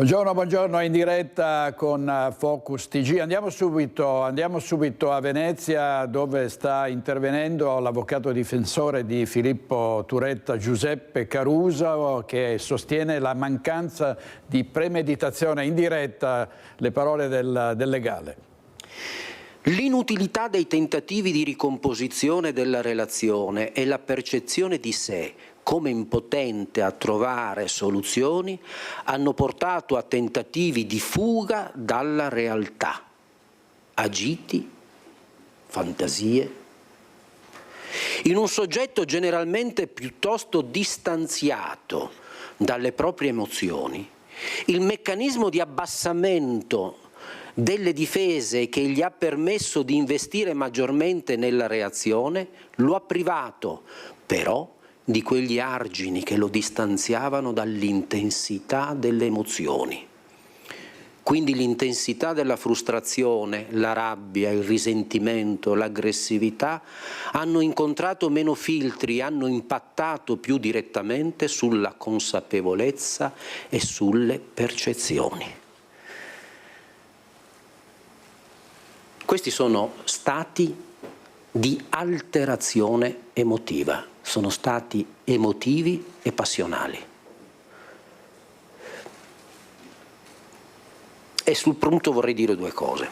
Buongiorno, buongiorno, in diretta con Focus TG. Andiamo subito a Venezia, dove sta intervenendo l'avvocato difensore di Filippo Turetta, Giuseppe Caruso, che sostiene la mancanza di premeditazione. In diretta le parole del legale. L'inutilità dei tentativi di ricomposizione della relazione e la percezione di sé come impotente a trovare soluzioni hanno portato a tentativi di fuga dalla realtà, agiti, fantasie. In un soggetto generalmente piuttosto distanziato dalle proprie emozioni, il meccanismo di abbassamento delle difese che gli ha permesso di investire maggiormente nella reazione lo ha privato, però, di quegli argini che lo distanziavano dall'intensità delle emozioni. Quindi l'intensità della frustrazione, la rabbia, il risentimento, l'aggressività hanno incontrato meno filtri, hanno impattato più direttamente sulla consapevolezza e sulle percezioni. Questi sono stati di alterazione emotiva, sono stati emotivi e passionali. E sul punto vorrei dire due cose,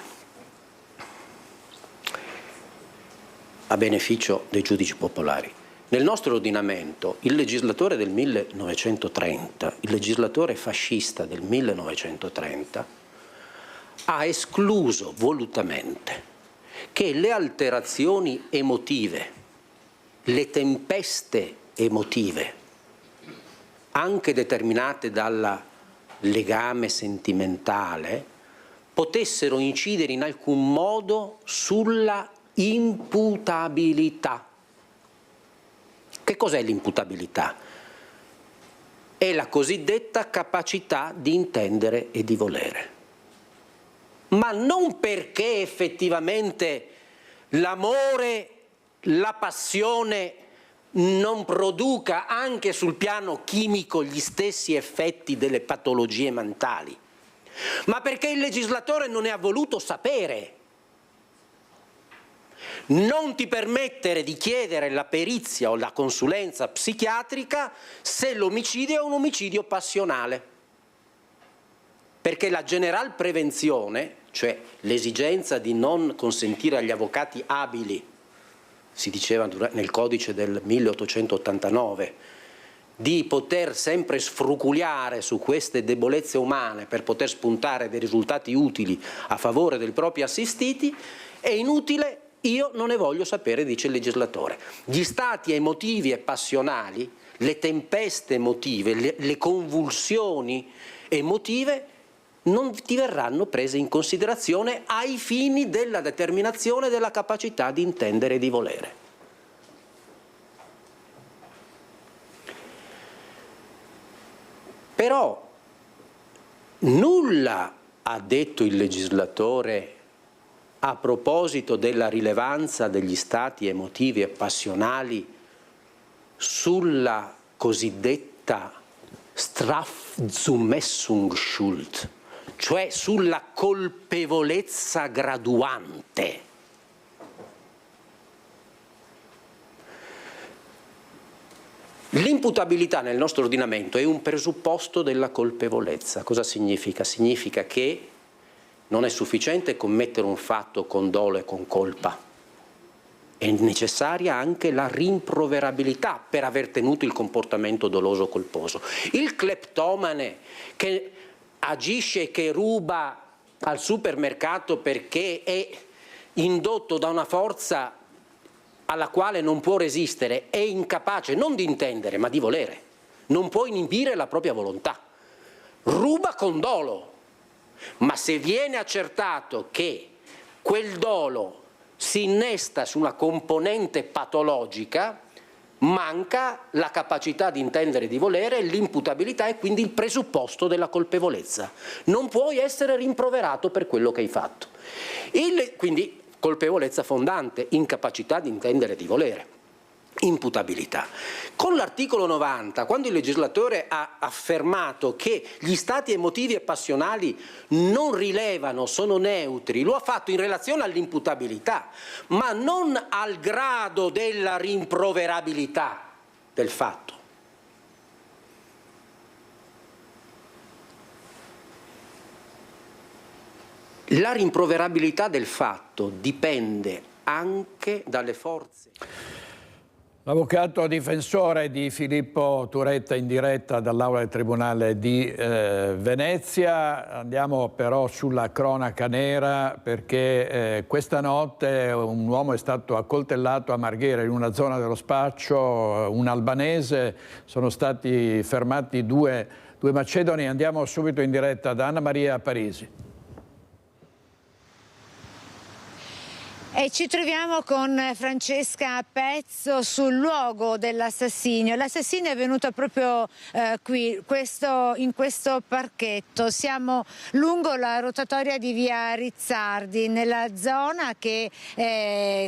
a beneficio dei giudici popolari. Nel nostro ordinamento il legislatore del 1930, il legislatore fascista del 1930, ha escluso volutamente che le alterazioni emotive, le tempeste emotive, anche determinate dal legame sentimentale, potessero incidere in alcun modo sulla imputabilità. Che cos'è l'imputabilità? È la cosiddetta capacità di intendere e di volere. Ma non perché effettivamente l'amore, la passione non produca anche sul piano chimico gli stessi effetti delle patologie mentali, ma perché il legislatore non ne ha voluto sapere. Non ti permettere di chiedere la perizia o la consulenza psichiatrica se l'omicidio è un omicidio passionale. Perché la general prevenzione, cioè l'esigenza di non consentire agli avvocati abili, si diceva nel codice del 1889, di poter sempre sfruculiare su queste debolezze umane per poter spuntare dei risultati utili a favore dei propri assistiti, è inutile, io non ne voglio sapere, dice il legislatore. Gli stati emotivi e passionali, le tempeste emotive, le convulsioni emotive non ti verranno prese in considerazione ai fini della determinazione della capacità di intendere e di volere. Però nulla ha detto il legislatore a proposito della rilevanza degli stati emotivi e passionali sulla cosiddetta Strafzumessungsschuld, cioè sulla colpevolezza graduante. L'imputabilità nel nostro ordinamento è un presupposto della colpevolezza. Cosa significa? Significa che non è sufficiente commettere un fatto con dolo e con colpa. È necessaria anche la rimproverabilità per aver tenuto il comportamento doloso o colposo. Il cleptomane che agisce e che ruba al supermercato perché è indotto da una forza alla quale non può resistere, è incapace non di intendere ma di volere, non può inibire la propria volontà, ruba con dolo, ma se viene accertato che quel dolo si innesta su una componente patologica, manca la capacità di intendere e di volere, l'imputabilità è quindi il presupposto della colpevolezza. Non puoi essere rimproverato per quello che hai fatto. Quindi colpevolezza fondante, incapacità di intendere e di volere. imputabilità. Con l'articolo 90, quando il legislatore ha affermato che gli stati emotivi e passionali non rilevano, sono neutri, lo ha fatto in relazione all'imputabilità, ma non al grado della rimproverabilità del fatto. La rimproverabilità del fatto dipende anche dalle forze. L'avvocato difensore di Filippo Turetta in diretta dall'Aula del Tribunale di Venezia. Andiamo però sulla cronaca nera perché questa notte un uomo è stato accoltellato a Marghera in una zona dello Spaccio, un albanese, sono stati fermati due macedoni. Andiamo subito in diretta da Anna Maria Parisi. E ci troviamo con Francesca Pezzo sul luogo dell'assassinio. L'assassinio è avvenuto proprio qui, in questo parchetto. Siamo lungo la rotatoria di via Rizzardi, nella zona che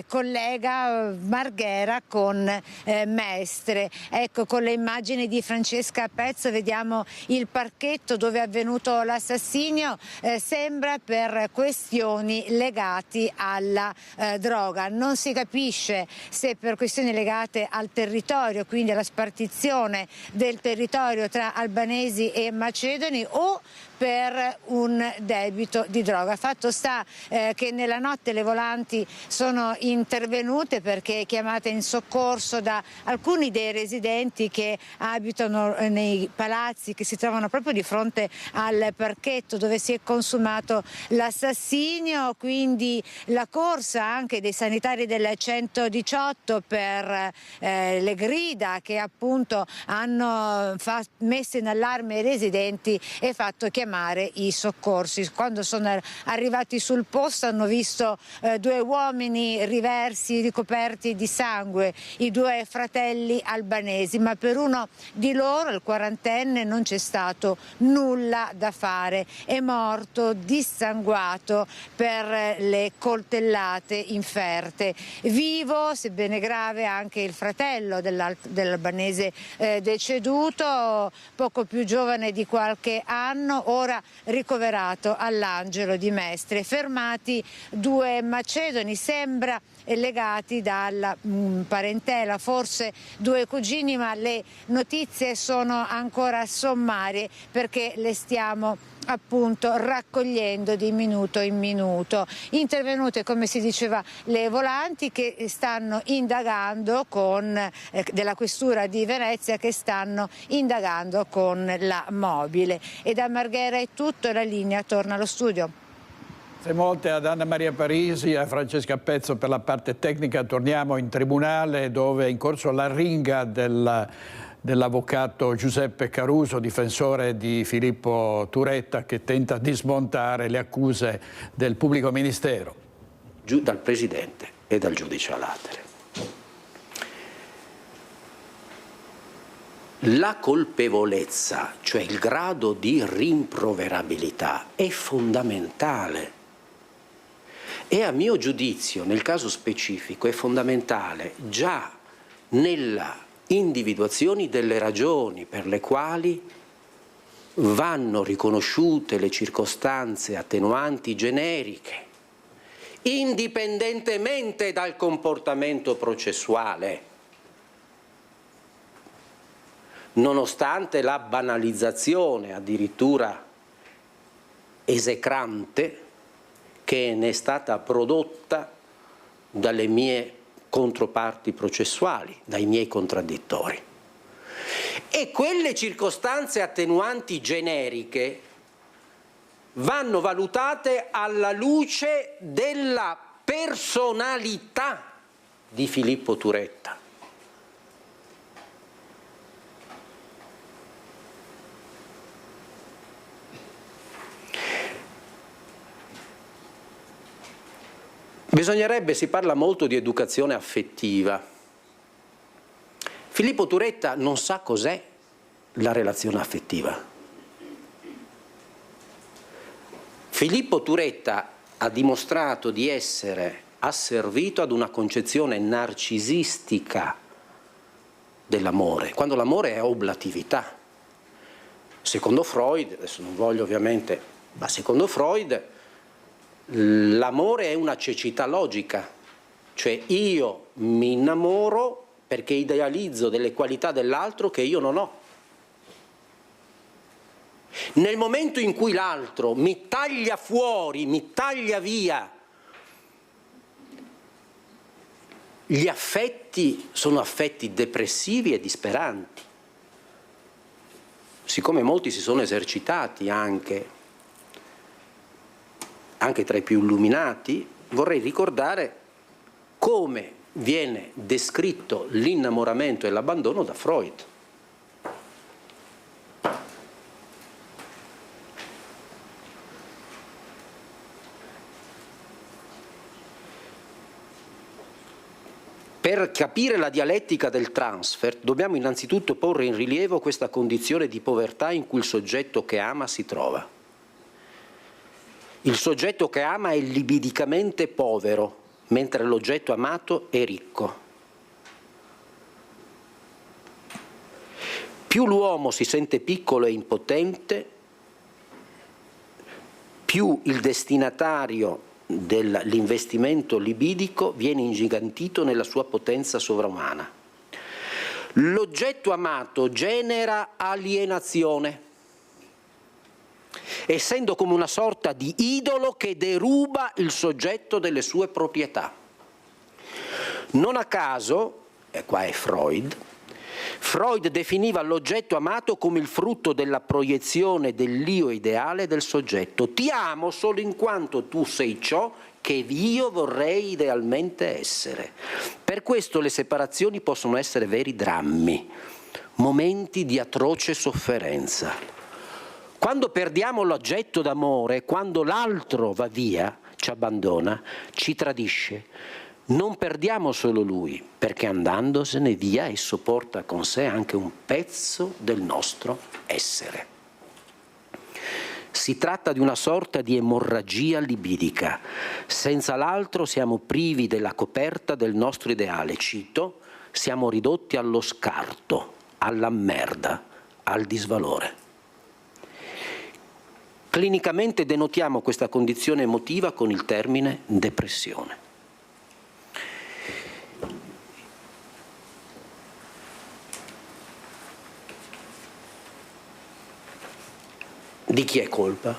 collega Marghera con Mestre. Ecco, con le immagini di Francesca Pezzo vediamo il parchetto dove è avvenuto l'assassinio. Sembra per questioni legate alla droga. Non si capisce se per questioni legate al territorio, quindi alla spartizione del territorio tra albanesi e macedoni, o per un debito di droga. Fatto sta che nella notte le volanti sono intervenute perché chiamate in soccorso da alcuni dei residenti che abitano nei palazzi che si trovano proprio di fronte al parchetto dove si è consumato l'assassinio, quindi la corsa anche dei sanitari del 118 per le grida che appunto hanno messo in allarme i residenti e fatto chiamare i soccorsi. Quando sono arrivati sul posto hanno visto due uomini riversi, ricoperti di sangue, i due fratelli albanesi, ma per uno di loro, il quarantenne, non c'è stato nulla da fare. È morto dissanguato per le coltellate inferte. Vivo, sebbene grave, anche il fratello dell'albanese deceduto, poco più giovane di qualche anno, ora ricoverato all'Angelo di Mestre. Fermati due macedoni, sembra legati dalla parentela, forse due cugini, ma le notizie sono ancora sommarie perché le stiamo appunto raccogliendo di minuto in minuto. Intervenute, come si diceva, le volanti che stanno indagando della questura di Venezia, che stanno indagando con la mobile. E da Marghera è tutto, la linea torna allo studio. Grazie molte ad Anna Maria Parisi e a Francesca Pezzo per la parte tecnica. Torniamo in tribunale dove è in corso l'arringa dell'avvocato Giuseppe Caruso, difensore di Filippo Turetta, che tenta di smontare le accuse del pubblico ministero. Dal presidente e dal giudice a latere. La colpevolezza, cioè il grado di rimproverabilità, è fondamentale. E a mio giudizio, nel caso specifico, è fondamentale già nella individuazione delle ragioni per le quali vanno riconosciute le circostanze attenuanti generiche, indipendentemente dal comportamento processuale, nonostante la banalizzazione addirittura esecrante che ne è stata prodotta dalle mie controparti processuali, dai miei contraddittori. E quelle circostanze attenuanti generiche vanno valutate alla luce della personalità di Filippo Turetta. Bisognerebbe, si parla molto di educazione affettiva. Filippo Turetta non sa cos'è la relazione affettiva. Filippo Turetta ha dimostrato di essere asservito ad una concezione narcisistica dell'amore, quando l'amore è oblatività. Secondo Freud, adesso non voglio ovviamente, ma secondo Freud l'amore è una cecità logica, cioè io mi innamoro perché idealizzo delle qualità dell'altro che io non ho. Nel momento in cui l'altro mi taglia fuori, mi taglia via, gli affetti sono affetti depressivi e disperanti. Siccome molti si sono esercitati anche tra i più illuminati, vorrei ricordare come viene descritto l'innamoramento e l'abbandono da Freud. Per capire la dialettica del transfer dobbiamo innanzitutto porre in rilievo questa condizione di povertà in cui il soggetto che ama si trova. Il soggetto che ama è libidicamente povero, mentre l'oggetto amato è ricco. Più l'uomo si sente piccolo e impotente, più il destinatario dell'investimento libidico viene ingigantito nella sua potenza sovrumana. L'oggetto amato genera alienazione, essendo come una sorta di idolo che deruba il soggetto delle sue proprietà. Non a caso, e qua è Freud definiva l'oggetto amato come il frutto della proiezione dell'io ideale del soggetto. Ti amo solo in quanto tu sei ciò che io vorrei idealmente essere. Per questo le separazioni possono essere veri drammi, momenti di atroce sofferenza. Quando perdiamo l'oggetto d'amore, quando l'altro va via, ci abbandona, ci tradisce, non perdiamo solo lui, perché andandosene via esso porta con sé anche un pezzo del nostro essere. Si tratta di una sorta di emorragia libidica. Senza l'altro siamo privi della coperta del nostro ideale. Cito, siamo ridotti allo scarto, alla merda, al disvalore. Clinicamente denotiamo questa condizione emotiva con il termine depressione. Di chi è colpa?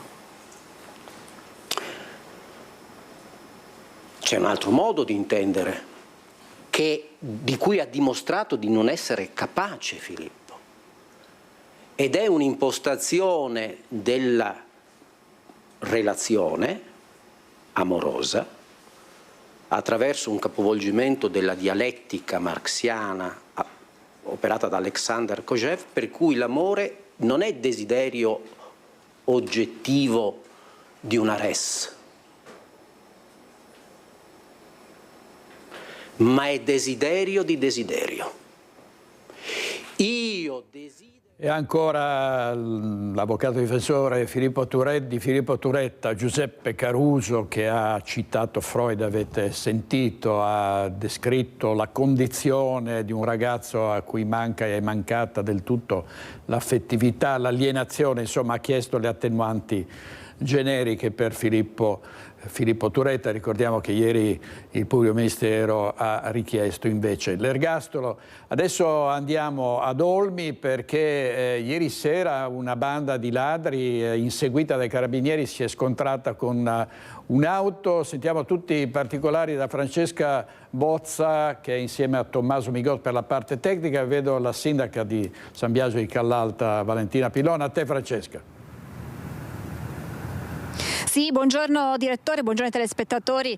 C'è un altro modo di intendere, di cui ha dimostrato di non essere capace Filippo, ed è un'impostazione della relazione amorosa attraverso un capovolgimento della dialettica marxiana operata da Alexander Kojève, per cui l'amore non è desiderio oggettivo di una res, ma è desiderio di desiderio. Io desidero. E ancora l'avvocato difensore di Filippo Turetta, Giuseppe Caruso, che ha citato Freud, avete sentito, ha descritto la condizione di un ragazzo a cui manca e è mancata del tutto l'affettività, l'alienazione, insomma ha chiesto le attenuanti generiche per Filippo Turetta. Ricordiamo che ieri il pubblico ministero ha richiesto invece l'ergastolo. Adesso andiamo ad Olmi perché ieri sera una banda di ladri inseguita dai carabinieri si è scontrata con un'auto. Sentiamo tutti i particolari da Francesca Bozza, che è insieme a Tommaso Migot per la parte tecnica. Vedo la sindaca di San Biagio di Callalta, Valentina Pillon. A te Francesca. Sì, buongiorno direttore, buongiorno ai telespettatori,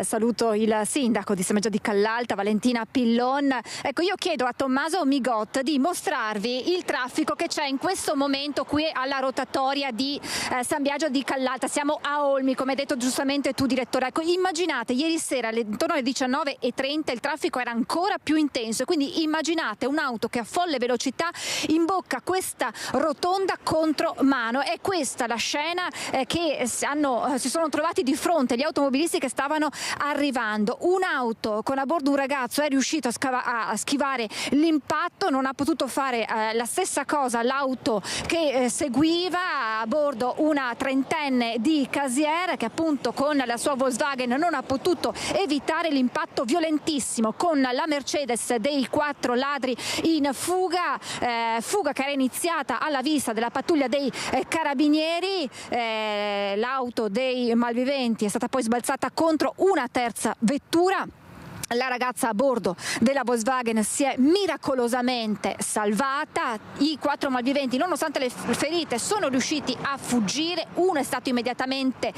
saluto il sindaco di San Biagio di Callalta, Valentina Pillon. Ecco, io chiedo a Tommaso Migot di mostrarvi il traffico che c'è in questo momento qui alla rotatoria di San Biagio di Callalta. Siamo a Olmi, come hai detto giustamente tu direttore. Ecco, immaginate, ieri sera intorno alle 19:30 il traffico era ancora più intenso, quindi immaginate un'auto che a folle velocità imbocca questa rotonda contro mano. È questa la scena che si sono trovati di fronte gli automobilisti che stavano arrivando. Un'auto con a bordo un ragazzo è riuscito a schivare l'impatto, non ha potuto fare la stessa cosa l'auto che seguiva, a bordo una trentenne di casier che appunto con la sua Volkswagen non ha potuto evitare l'impatto violentissimo con la Mercedes dei 4 ladri in fuga che era iniziata alla vista della pattuglia dei carabinieri. L'auto dei malviventi è stata poi sbalzata contro una terza vettura. La ragazza a bordo della Volkswagen si è miracolosamente salvata. I 4 malviventi, nonostante le ferite, sono riusciti a fuggire. Uno è stato immediatamente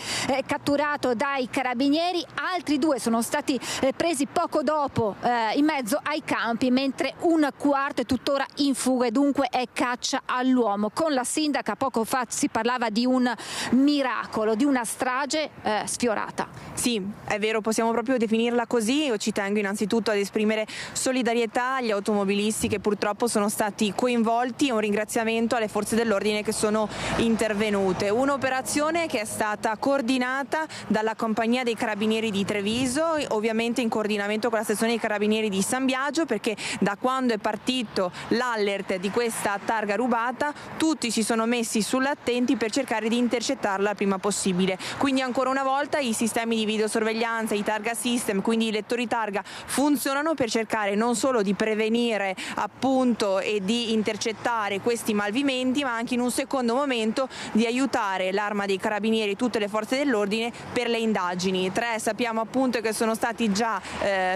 catturato dai carabinieri, altri 2 sono stati presi poco dopo in mezzo ai campi, mentre un quarto è tuttora in fuga e dunque è caccia all'uomo. Con la sindaca poco fa si parlava di un miracolo, di una strage sfiorata. Sì, è vero, possiamo proprio definirla così. Io ci tengo innanzitutto ad esprimere solidarietà agli automobilisti che purtroppo sono stati coinvolti e un ringraziamento alle forze dell'ordine che sono intervenute. Un'operazione che è stata coordinata dalla compagnia dei carabinieri di Treviso, ovviamente in coordinamento con la sezione dei carabinieri di San Biagio, perché da quando è partito l'allert di questa targa rubata tutti si sono messi sull'attenti per cercare di intercettarla il prima possibile. Quindi ancora una volta i sistemi di videosorveglianza, i targa system, quindi i lettori targa, funzionano per cercare non solo di prevenire appunto e di intercettare questi malviventi, ma anche in un secondo momento di aiutare l'Arma dei Carabinieri e tutte le forze dell'ordine per le indagini. 3 sappiamo appunto che sono stati già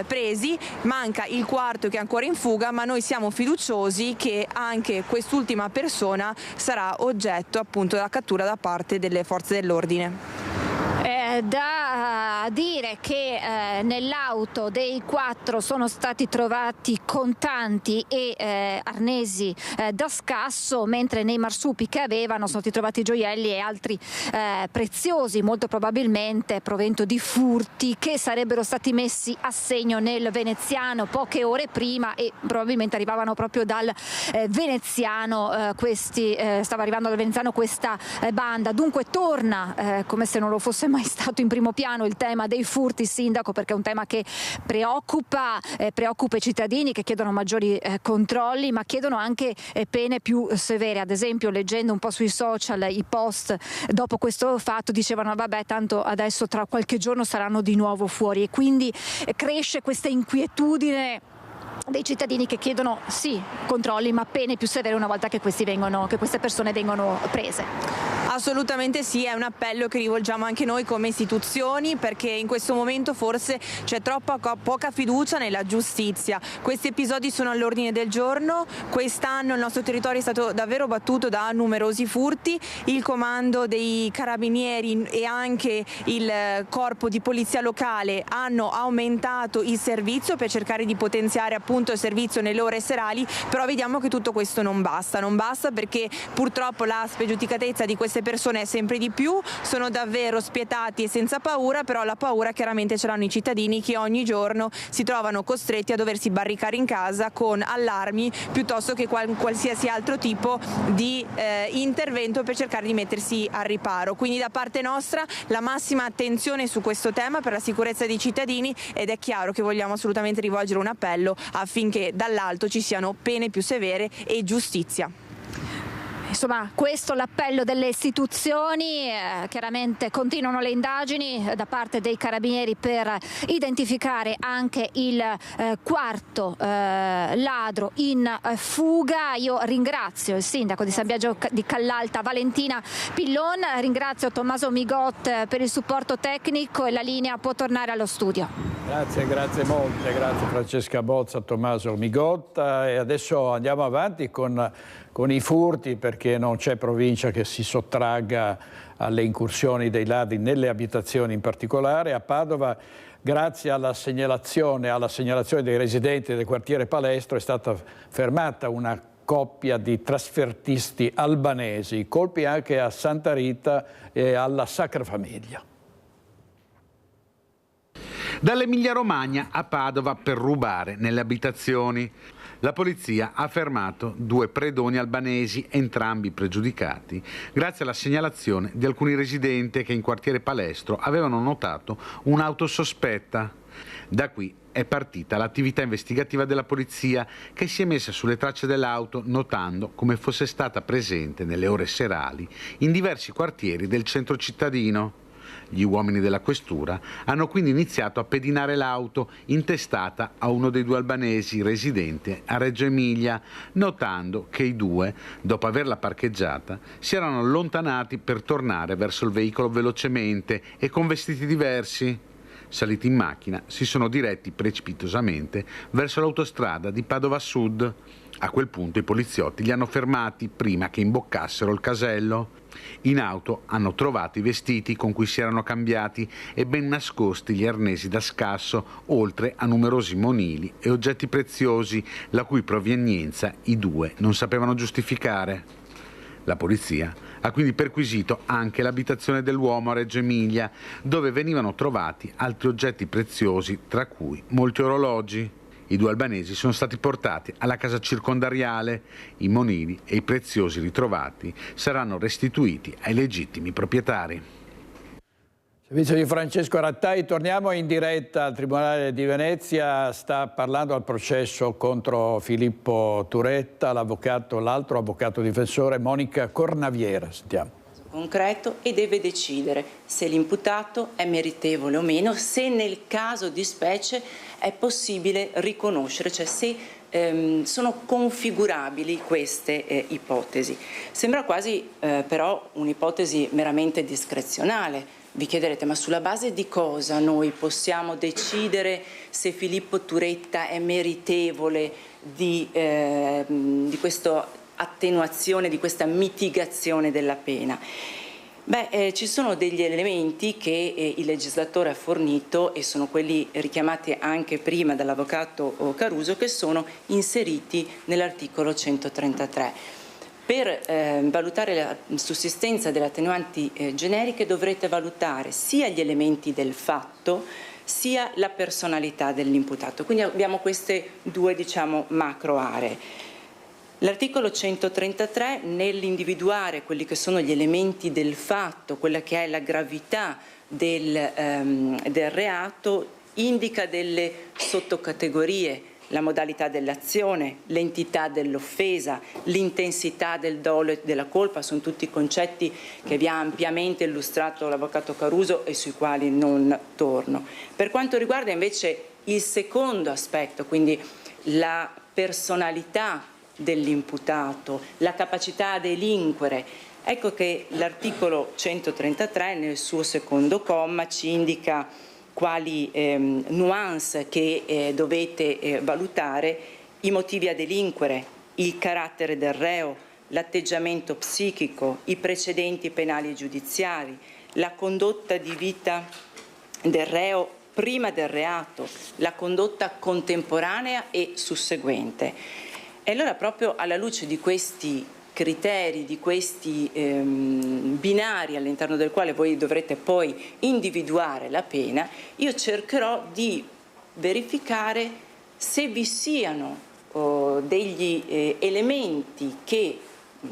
presi, manca il quarto che è ancora in fuga, ma noi siamo fiduciosi che anche quest'ultima persona sarà oggetto appunto della cattura da parte delle forze dell'ordine. Da dire che nell'auto dei 4 sono stati trovati contanti e arnesi da scasso, mentre nei marsupi che avevano sono stati trovati gioielli e altri preziosi, molto probabilmente provento di furti che sarebbero stati messi a segno nel veneziano poche ore prima e probabilmente arrivavano proprio dal veneziano. Stava arrivando dal veneziano questa banda. Dunque torna, come se non lo fosse mai stato in primo piano, il tema dei furti, sindaco, perché è un tema che preoccupa i cittadini che chiedono maggiori controlli, ma chiedono anche pene più severe. Ad esempio, leggendo un po' sui social i post dopo questo fatto, dicevano vabbè, tanto adesso tra qualche giorno saranno di nuovo fuori, e quindi cresce questa inquietudine dei cittadini che chiedono sì controlli, ma pene più severe una volta che queste persone vengono prese. Assolutamente sì, è un appello che rivolgiamo anche noi come istituzioni, perché in questo momento forse c'è troppa poca fiducia nella giustizia. Questi episodi sono all'ordine del giorno, quest'anno il nostro territorio è stato davvero battuto da numerosi furti, il comando dei carabinieri e anche il corpo di polizia locale hanno aumentato il servizio per cercare di potenziare appunto il servizio nelle ore serali, però vediamo che tutto questo non basta perché purtroppo la spregiudicatezza di queste persone è sempre di più, sono davvero spietati e senza paura, però la paura chiaramente ce l'hanno i cittadini che ogni giorno si trovano costretti a doversi barricare in casa con allarmi piuttosto che qualsiasi altro tipo di intervento per cercare di mettersi al riparo. Quindi da parte nostra la massima attenzione su questo tema per la sicurezza dei cittadini, ed è chiaro che vogliamo assolutamente rivolgere un appello affinché dall'alto ci siano pene più severe e giustizia. Insomma, questo l'appello delle istituzioni. Chiaramente continuano le indagini da parte dei carabinieri per identificare anche il quarto ladro in fuga. Io ringrazio il sindaco di San Biagio di Callalta, Valentina Pillon, ringrazio Tommaso Migot per il supporto tecnico e la linea può tornare allo studio. Grazie molte, grazie Francesca Bozza, Tommaso Migot, e adesso andiamo avanti con i furti, perché non c'è provincia che si sottragga alle incursioni dei ladri nelle abitazioni in particolare. A Padova, grazie alla segnalazione dei residenti del quartiere Palestro, è stata fermata una coppia di trasfertisti albanesi, colpi anche a Santa Rita e alla Sacra Famiglia. Dall'Emilia Romagna a Padova per rubare nelle abitazioni. La polizia ha fermato 2 predoni albanesi, entrambi pregiudicati, grazie alla segnalazione di alcuni residenti che in quartiere Palestro avevano notato un'auto sospetta. Da qui è partita l'attività investigativa della polizia, che si è messa sulle tracce dell'auto notando come fosse stata presente nelle ore serali in diversi quartieri del centro cittadino. Gli uomini della questura hanno quindi iniziato a pedinare l'auto intestata a uno dei 2 albanesi residente a Reggio Emilia, notando che i 2, dopo averla parcheggiata, si erano allontanati per tornare verso il veicolo velocemente e con vestiti diversi. Saliti in macchina, si sono diretti precipitosamente verso l'autostrada di Padova Sud. A quel punto i poliziotti li hanno fermati prima che imboccassero il casello. In auto hanno trovato i vestiti con cui si erano cambiati e ben nascosti gli arnesi da scasso, oltre a numerosi monili e oggetti preziosi, la cui provenienza i 2 non sapevano giustificare. La polizia ha quindi perquisito anche l'abitazione dell'uomo a Reggio Emilia, dove venivano trovati altri oggetti preziosi, tra cui molti orologi. I 2 albanesi sono stati portati alla casa circondariale. I monili e i preziosi ritrovati saranno restituiti ai legittimi proprietari. Servizio di Francesco Rattai, torniamo in diretta al Tribunale di Venezia. Sta parlando al processo contro Filippo Turetta, l'altro avvocato difensore Monica Cornaviera. Sentiamo. Concreto, e deve decidere se l'imputato è meritevole o meno, se nel caso di specie è possibile riconoscere, cioè se sono configurabili queste ipotesi. Sembra quasi però un'ipotesi meramente discrezionale. Vi chiederete, ma sulla base di cosa noi possiamo decidere se Filippo Turetta è meritevole di questa attenuazione, di questa mitigazione della pena? Ci sono degli elementi che il legislatore ha fornito, e sono quelli richiamati anche prima dall'avvocato Caruso, che sono inseriti nell'articolo 133. Per valutare la sussistenza delle attenuanti generiche dovrete valutare sia gli elementi del fatto sia la personalità dell'imputato. Quindi abbiamo queste 2, macro aree. L'articolo 133, nell'individuare quelli che sono gli elementi del fatto, quella che è la gravità del reato, indica delle sottocategorie: la modalità dell'azione, l'entità dell'offesa, l'intensità del dolo e della colpa. Sono tutti concetti che vi ha ampiamente illustrato l'avvocato Caruso e sui quali non torno. Per quanto riguarda invece il secondo aspetto, quindi la personalità dell'imputato, la capacità a delinquere, ecco che l'articolo 133 nel suo secondo comma ci indica quali nuance che dovete valutare: i motivi a delinquere, il carattere del reo, l'atteggiamento psichico, i precedenti penali e giudiziari, la condotta di vita del reo prima del reato, la condotta contemporanea e susseguente. E allora, proprio alla luce di questi criteri, di questi binari all'interno del quale voi dovrete poi individuare la pena, io cercherò di verificare se vi siano degli elementi che,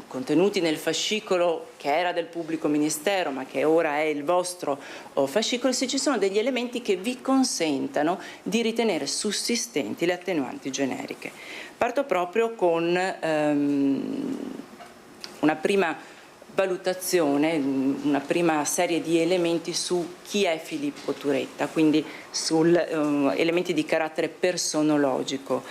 contenuti nel fascicolo che era del pubblico ministero ma che ora è il vostro fascicolo, se ci sono degli elementi che vi consentano di ritenere sussistenti le attenuanti generiche. Parto proprio con una prima valutazione, una prima serie di elementi su chi è Filippo Turetta, quindi su elementi di carattere personologico.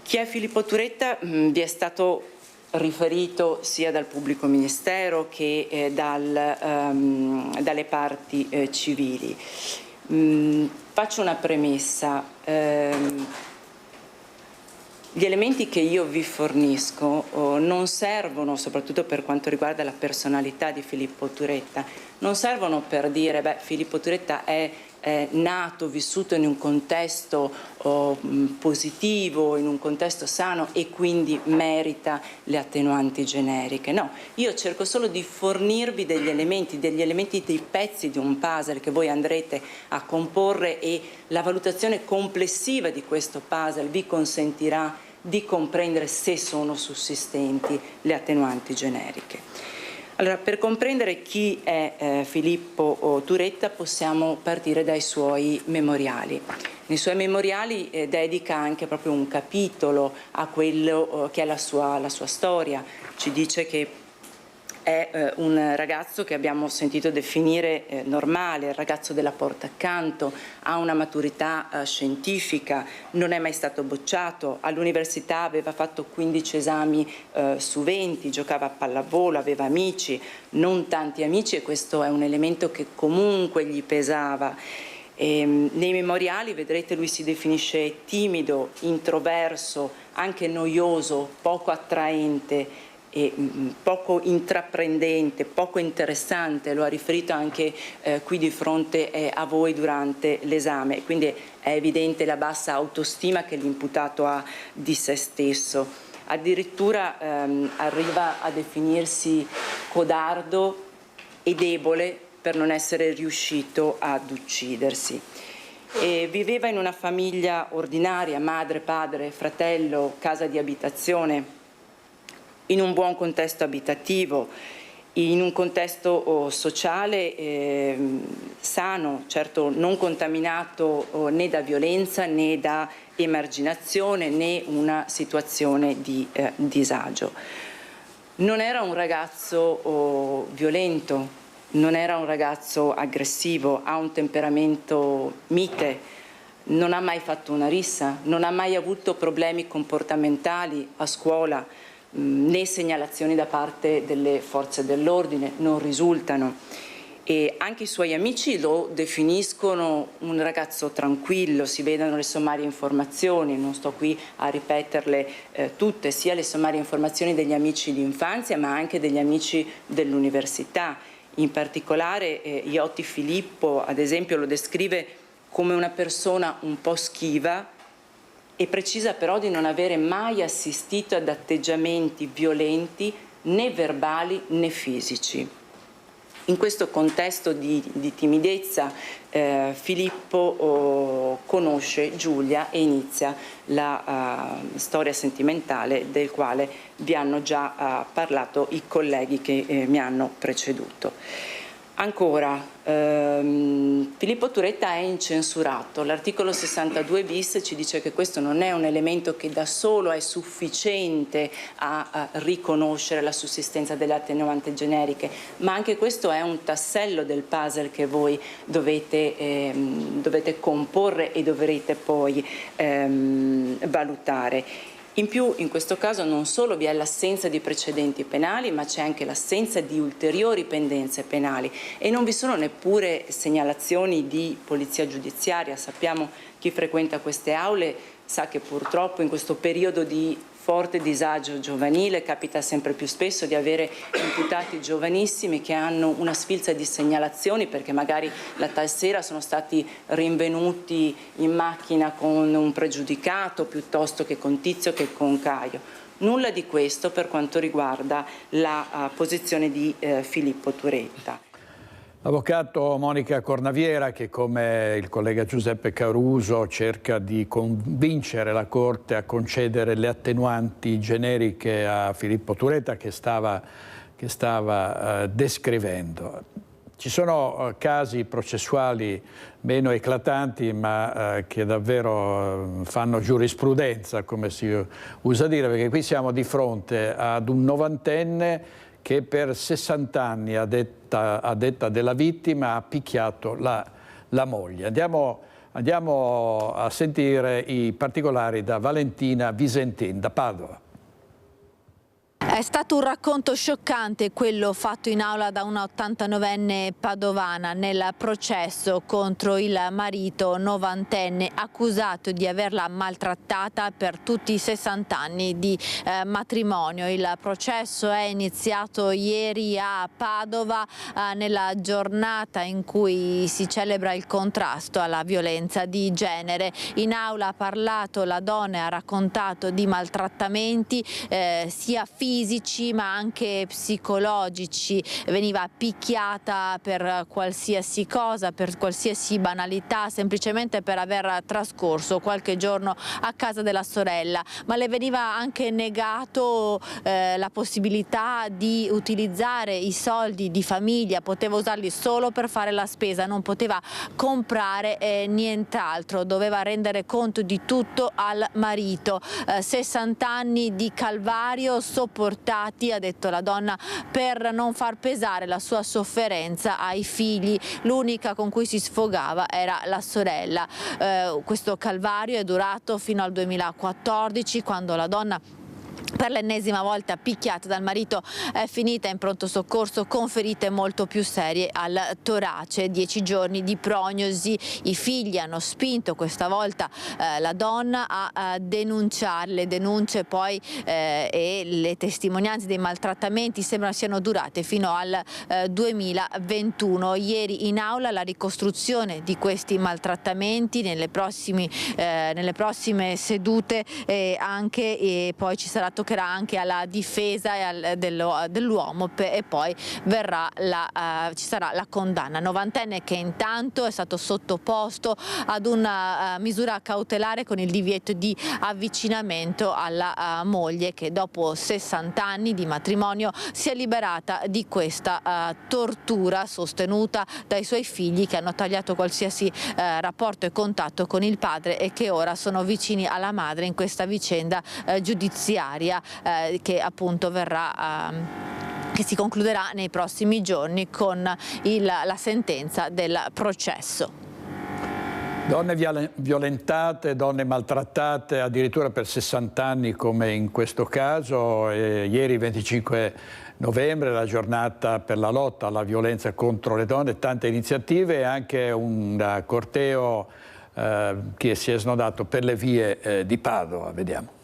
Chi è Filippo Turetta? Vi è stato riferito sia dal pubblico ministero che dalle parti civili. Faccio una premessa. Gli elementi che io vi fornisco non servono, soprattutto per quanto riguarda la personalità di Filippo Turetta, non servono per dire Filippo Turetta è è nato, vissuto in un contesto positivo, in un contesto sano e quindi merita le attenuanti generiche. No, io cerco solo di fornirvi degli elementi, dei pezzi di un puzzle che voi andrete a comporre, e la valutazione complessiva di questo puzzle vi consentirà di comprendere se sono sussistenti le attenuanti generiche. Allora, per comprendere chi è Filippo Turetta possiamo partire dai suoi memoriali. Nei suoi memoriali dedica anche proprio un capitolo a quello che è la sua storia. Ci dice che è un ragazzo che abbiamo sentito definire normale, il ragazzo della porta accanto, ha una maturità scientifica, non è mai stato bocciato, all'università aveva fatto 15 esami su 20, giocava a pallavolo, aveva amici, non tanti amici, e questo è un elemento che comunque gli pesava. Nei memoriali vedrete lui si definisce timido, introverso, anche noioso, poco attraente e poco intraprendente, poco interessante, lo ha riferito anche qui di fronte a voi durante l'esame, quindi è evidente la bassa autostima che l'imputato ha di se stesso. Addirittura arriva a definirsi codardo e debole per non essere riuscito ad uccidersi. E viveva in una famiglia ordinaria, madre, padre, fratello, casa di abitazione, in un buon contesto abitativo, in un contesto sociale sano, certo non contaminato né da violenza né da emarginazione né una situazione di disagio. Non era un ragazzo violento, non era un ragazzo aggressivo, ha un temperamento mite, non ha mai fatto una rissa, non ha mai avuto problemi comportamentali a scuola, né segnalazioni da parte delle forze dell'ordine, non risultano. E anche i suoi amici lo definiscono un ragazzo tranquillo, si vedono le sommarie informazioni, non sto qui a ripeterle tutte, sia le sommarie informazioni degli amici di infanzia ma anche degli amici dell'università. In particolare Iotti Filippo, ad esempio, lo descrive come una persona un po' schiva, e precisa però di non avere mai assistito ad atteggiamenti violenti né verbali né fisici. In questo contesto di timidezza Filippo conosce Giulia e inizia la storia sentimentale del quale vi hanno già parlato i colleghi che mi hanno preceduto. Ancora, Filippo Turetta è incensurato. L'articolo 62 bis ci dice che questo non è un elemento che da solo è sufficiente a riconoscere la sussistenza delle attenuanti generiche, ma anche questo è un tassello del puzzle che voi dovete comporre e dovrete poi valutare. In più, in questo caso non solo vi è l'assenza di precedenti penali, ma c'è anche l'assenza di ulteriori pendenze penali e non vi sono neppure segnalazioni di polizia giudiziaria. Sappiamo, chi frequenta queste aule sa che purtroppo in questo periodo di forte disagio giovanile capita sempre più spesso di avere imputati giovanissimi che hanno una sfilza di segnalazioni perché magari la tal sera sono stati rinvenuti in macchina con un pregiudicato piuttosto che con Tizio che con Caio. Nulla di questo per quanto riguarda la posizione di Filippo Turetta. L'avvocato Monica Cornaviera, che come il collega Giuseppe Caruso cerca di convincere la Corte a concedere le attenuanti generiche a Filippo Turetta che stava descrivendo. Ci sono casi processuali meno eclatanti ma che davvero fanno giurisprudenza, come si usa dire, perché qui siamo di fronte ad un novantenne che per 60 anni, a detta della vittima, ha picchiato la moglie. Andiamo a sentire i particolari da Valentina Visentin, da Padova. È stato un racconto scioccante quello fatto in aula da una 89enne padovana nel processo contro il marito 90enne accusato di averla maltrattata per tutti i 60 anni di matrimonio. Il processo è iniziato ieri a Padova nella giornata in cui si celebra il contrasto alla violenza di genere. In aula ha parlato la donna e ha raccontato di maltrattamenti sia fisici ma anche psicologici. Veniva picchiata per qualsiasi cosa, per qualsiasi banalità, semplicemente per aver trascorso qualche giorno a casa della sorella, ma le veniva anche negato la possibilità di utilizzare i soldi di famiglia, poteva usarli solo per fare la spesa, non poteva comprare nient'altro, doveva rendere conto di tutto al marito. 60 anni di calvario sopportati, ha detto la donna, per non far pesare la sua sofferenza ai figli. L'unica con cui si sfogava era la sorella. Questo calvario è durato fino al 2014, quando la donna, per l'ennesima volta picchiata dal marito, è finita in pronto soccorso con ferite molto più serie al torace. 10 giorni di prognosi. I figli hanno spinto questa volta la donna a denunciare. Le denunce poi e le testimonianze dei maltrattamenti sembrano siano durate fino al 2021. Ieri in aula la ricostruzione di questi maltrattamenti nelle prossime sedute anche, poi toccherà anche alla difesa dell'uomo e poi ci sarà la condanna. 90enne che intanto è stato sottoposto ad una misura cautelare con il divieto di avvicinamento alla moglie, che dopo 60 anni di matrimonio si è liberata di questa tortura sostenuta dai suoi figli, che hanno tagliato qualsiasi rapporto e contatto con il padre e che ora sono vicini alla madre in questa vicenda giudiziaria che appunto che si concluderà nei prossimi giorni con la sentenza del processo. Donne violentate, donne maltrattate addirittura per 60 anni come in questo caso. Ieri 25 novembre, la giornata per la lotta alla violenza contro le donne, tante iniziative e anche un corteo che si è snodato per le vie di Padova. Vediamo.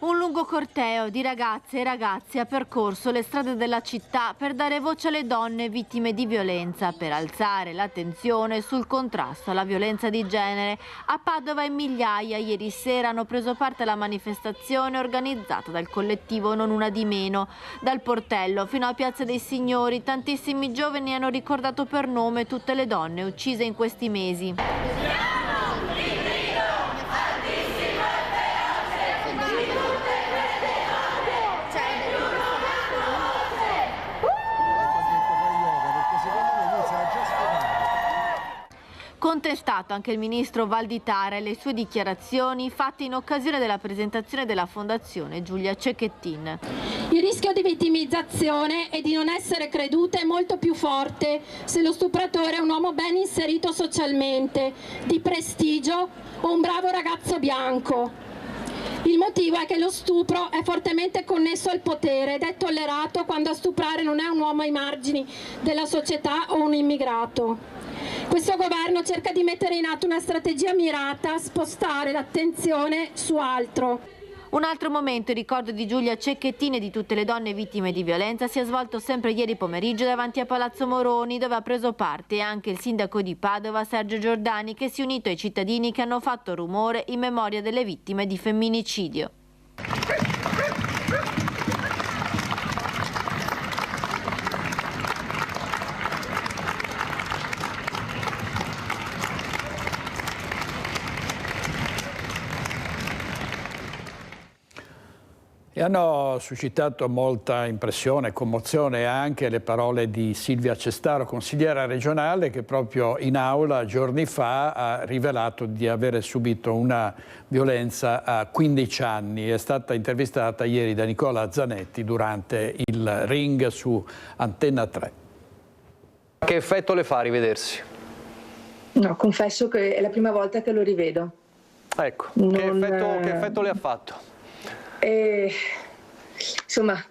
Un lungo corteo di ragazze e ragazzi ha percorso le strade della città per dare voce alle donne vittime di violenza, per alzare l'attenzione sul contrasto alla violenza di genere. A Padova in migliaia ieri sera hanno preso parte alla manifestazione organizzata dal collettivo Non Una di Meno. Dal Portello fino a Piazza dei Signori, tantissimi giovani hanno ricordato per nome tutte le donne uccise in questi mesi. Contestato anche il ministro Valditara e le sue dichiarazioni fatte in occasione della presentazione della Fondazione Giulia Cecchettin. Il rischio di vittimizzazione e di non essere credute è molto più forte se lo stupratore è un uomo ben inserito socialmente, di prestigio o un bravo ragazzo bianco. Il motivo è che lo stupro è fortemente connesso al potere ed è tollerato quando a stuprare non è un uomo ai margini della società o un immigrato. Questo governo cerca di mettere in atto una strategia mirata a spostare l'attenzione su altro. Un altro momento in ricordo di Giulia Cecchettin e di tutte le donne vittime di violenza si è svolto sempre ieri pomeriggio davanti a Palazzo Moroni, dove ha preso parte anche il sindaco di Padova Sergio Giordani, che si è unito ai cittadini che hanno fatto rumore in memoria delle vittime di femminicidio. E hanno suscitato molta impressione e commozione anche le parole di Silvia Cestaro, consigliera regionale, che proprio in aula giorni fa ha rivelato di aver subito una violenza a 15 anni. È stata intervistata ieri da Nicola Zanetti durante il Ring su Antenna 3. Che effetto le fa rivedersi? No, confesso che è la prima volta che lo rivedo. Ecco, che effetto le ha fatto? Insomma,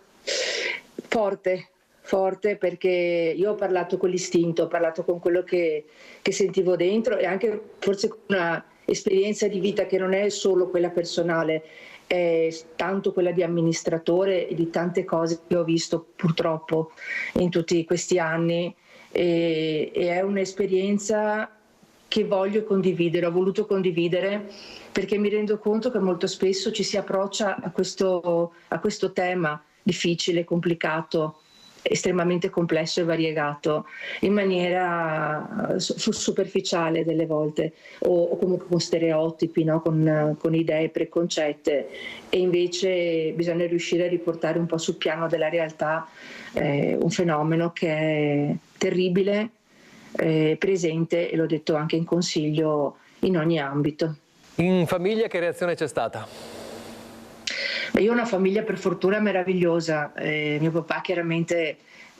forte, perché io ho parlato con l'istinto, ho parlato con quello che sentivo dentro e anche forse con una esperienza di vita che non è solo quella personale, è tanto quella di amministratore e di tante cose che ho visto purtroppo in tutti questi anni e è un'esperienza che voglio condividere, ho voluto condividere perché mi rendo conto che molto spesso ci si approccia a questo tema difficile, complicato, estremamente complesso e variegato in maniera superficiale delle volte o comunque con stereotipi, no? con idee preconcette, e invece bisogna riuscire a riportare un po' sul piano della realtà un fenomeno che è terribile, presente, e l'ho detto anche in consiglio, in ogni ambito. In famiglia che reazione c'è stata? Io ho una famiglia per fortuna meravigliosa, mio papà chiaramente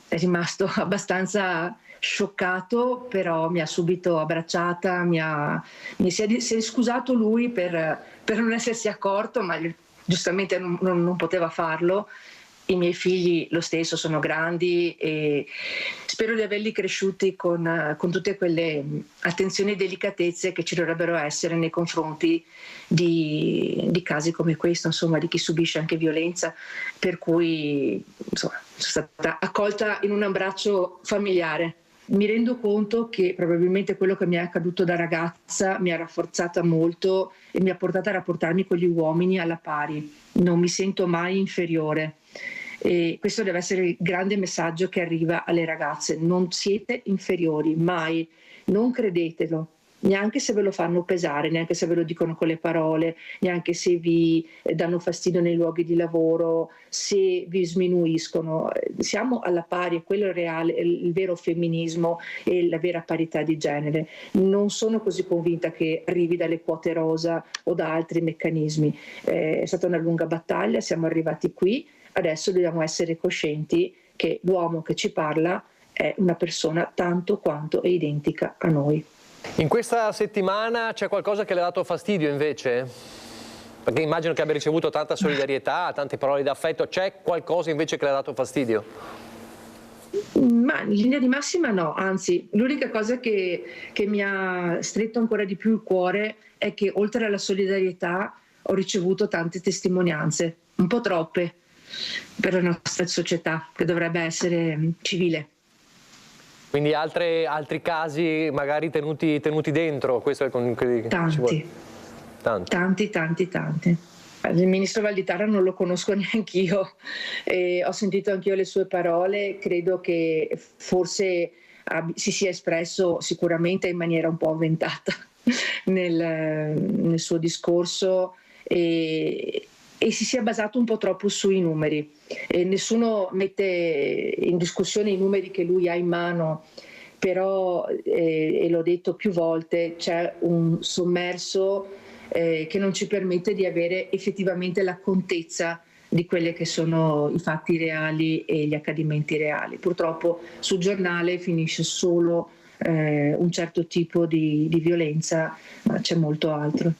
è rimasto abbastanza scioccato, però mi ha subito abbracciata, si è scusato lui per non essersi accorto, ma giustamente non poteva farlo. I miei figli lo stesso sono grandi e spero di averli cresciuti con tutte quelle attenzioni e delicatezze che ci dovrebbero essere nei confronti di casi come questo, insomma, di chi subisce anche violenza, per cui insomma, sono stata accolta in un abbraccio familiare. Mi rendo conto che probabilmente quello che mi è accaduto da ragazza mi ha rafforzata molto e mi ha portata a rapportarmi con gli uomini alla pari. Non mi sento mai inferiore. E questo deve essere il grande messaggio che arriva alle ragazze: non siete inferiori, mai, non credetelo, neanche se ve lo fanno pesare, neanche se ve lo dicono con le parole, neanche se vi danno fastidio nei luoghi di lavoro, se vi sminuiscono. Siamo alla pari, è quello reale, è il vero femminismo e la vera parità di genere. Non sono così convinta che arrivi dalle quote rosa o da altri meccanismi. È stata una lunga battaglia, siamo arrivati qui. Adesso dobbiamo essere coscienti che l'uomo che ci parla è una persona tanto quanto è identica a noi. In questa settimana c'è qualcosa che le ha dato fastidio invece? Perché immagino che abbia ricevuto tanta solidarietà, tante parole d'affetto. C'è qualcosa invece che le ha dato fastidio? Ma in linea di massima no, anzi l'unica cosa che mi ha stretto ancora di più il cuore è che oltre alla solidarietà ho ricevuto tante testimonianze, un po' troppe per la nostra società che dovrebbe essere civile. Quindi altri casi magari tenuti dentro? Questo è Tanti. Il ministro Valditara non lo conosco neanch'io, ho sentito anch'io le sue parole, credo che forse si sia espresso sicuramente in maniera un po' avventata nel suo discorso e si sia basato un po' troppo sui numeri. Nessuno mette in discussione i numeri che lui ha in mano, però, e l'ho detto più volte, c'è un sommerso che non ci permette di avere effettivamente la contezza di quelli che sono i fatti reali e gli accadimenti reali. Purtroppo sul giornale finisce solo un certo tipo di violenza, ma c'è molto altro.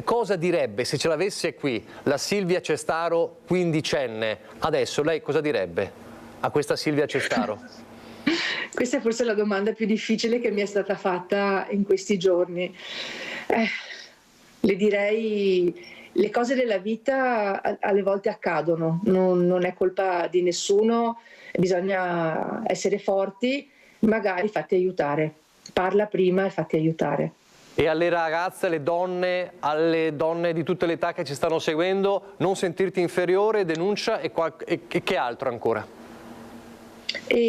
Cosa direbbe, se ce l'avesse qui, la Silvia Cestaro quindicenne? Adesso lei cosa direbbe a questa Silvia Cestaro? Questa è forse la domanda più difficile che mi è stata fatta in questi giorni. Le direi: le cose della vita alle volte accadono, non è colpa di nessuno, bisogna essere forti, magari fatti aiutare. Parla prima e fatti aiutare. E alle ragazze, alle donne di tutte le età che ci stanno seguendo, non sentirti inferiore, denuncia e che altro ancora?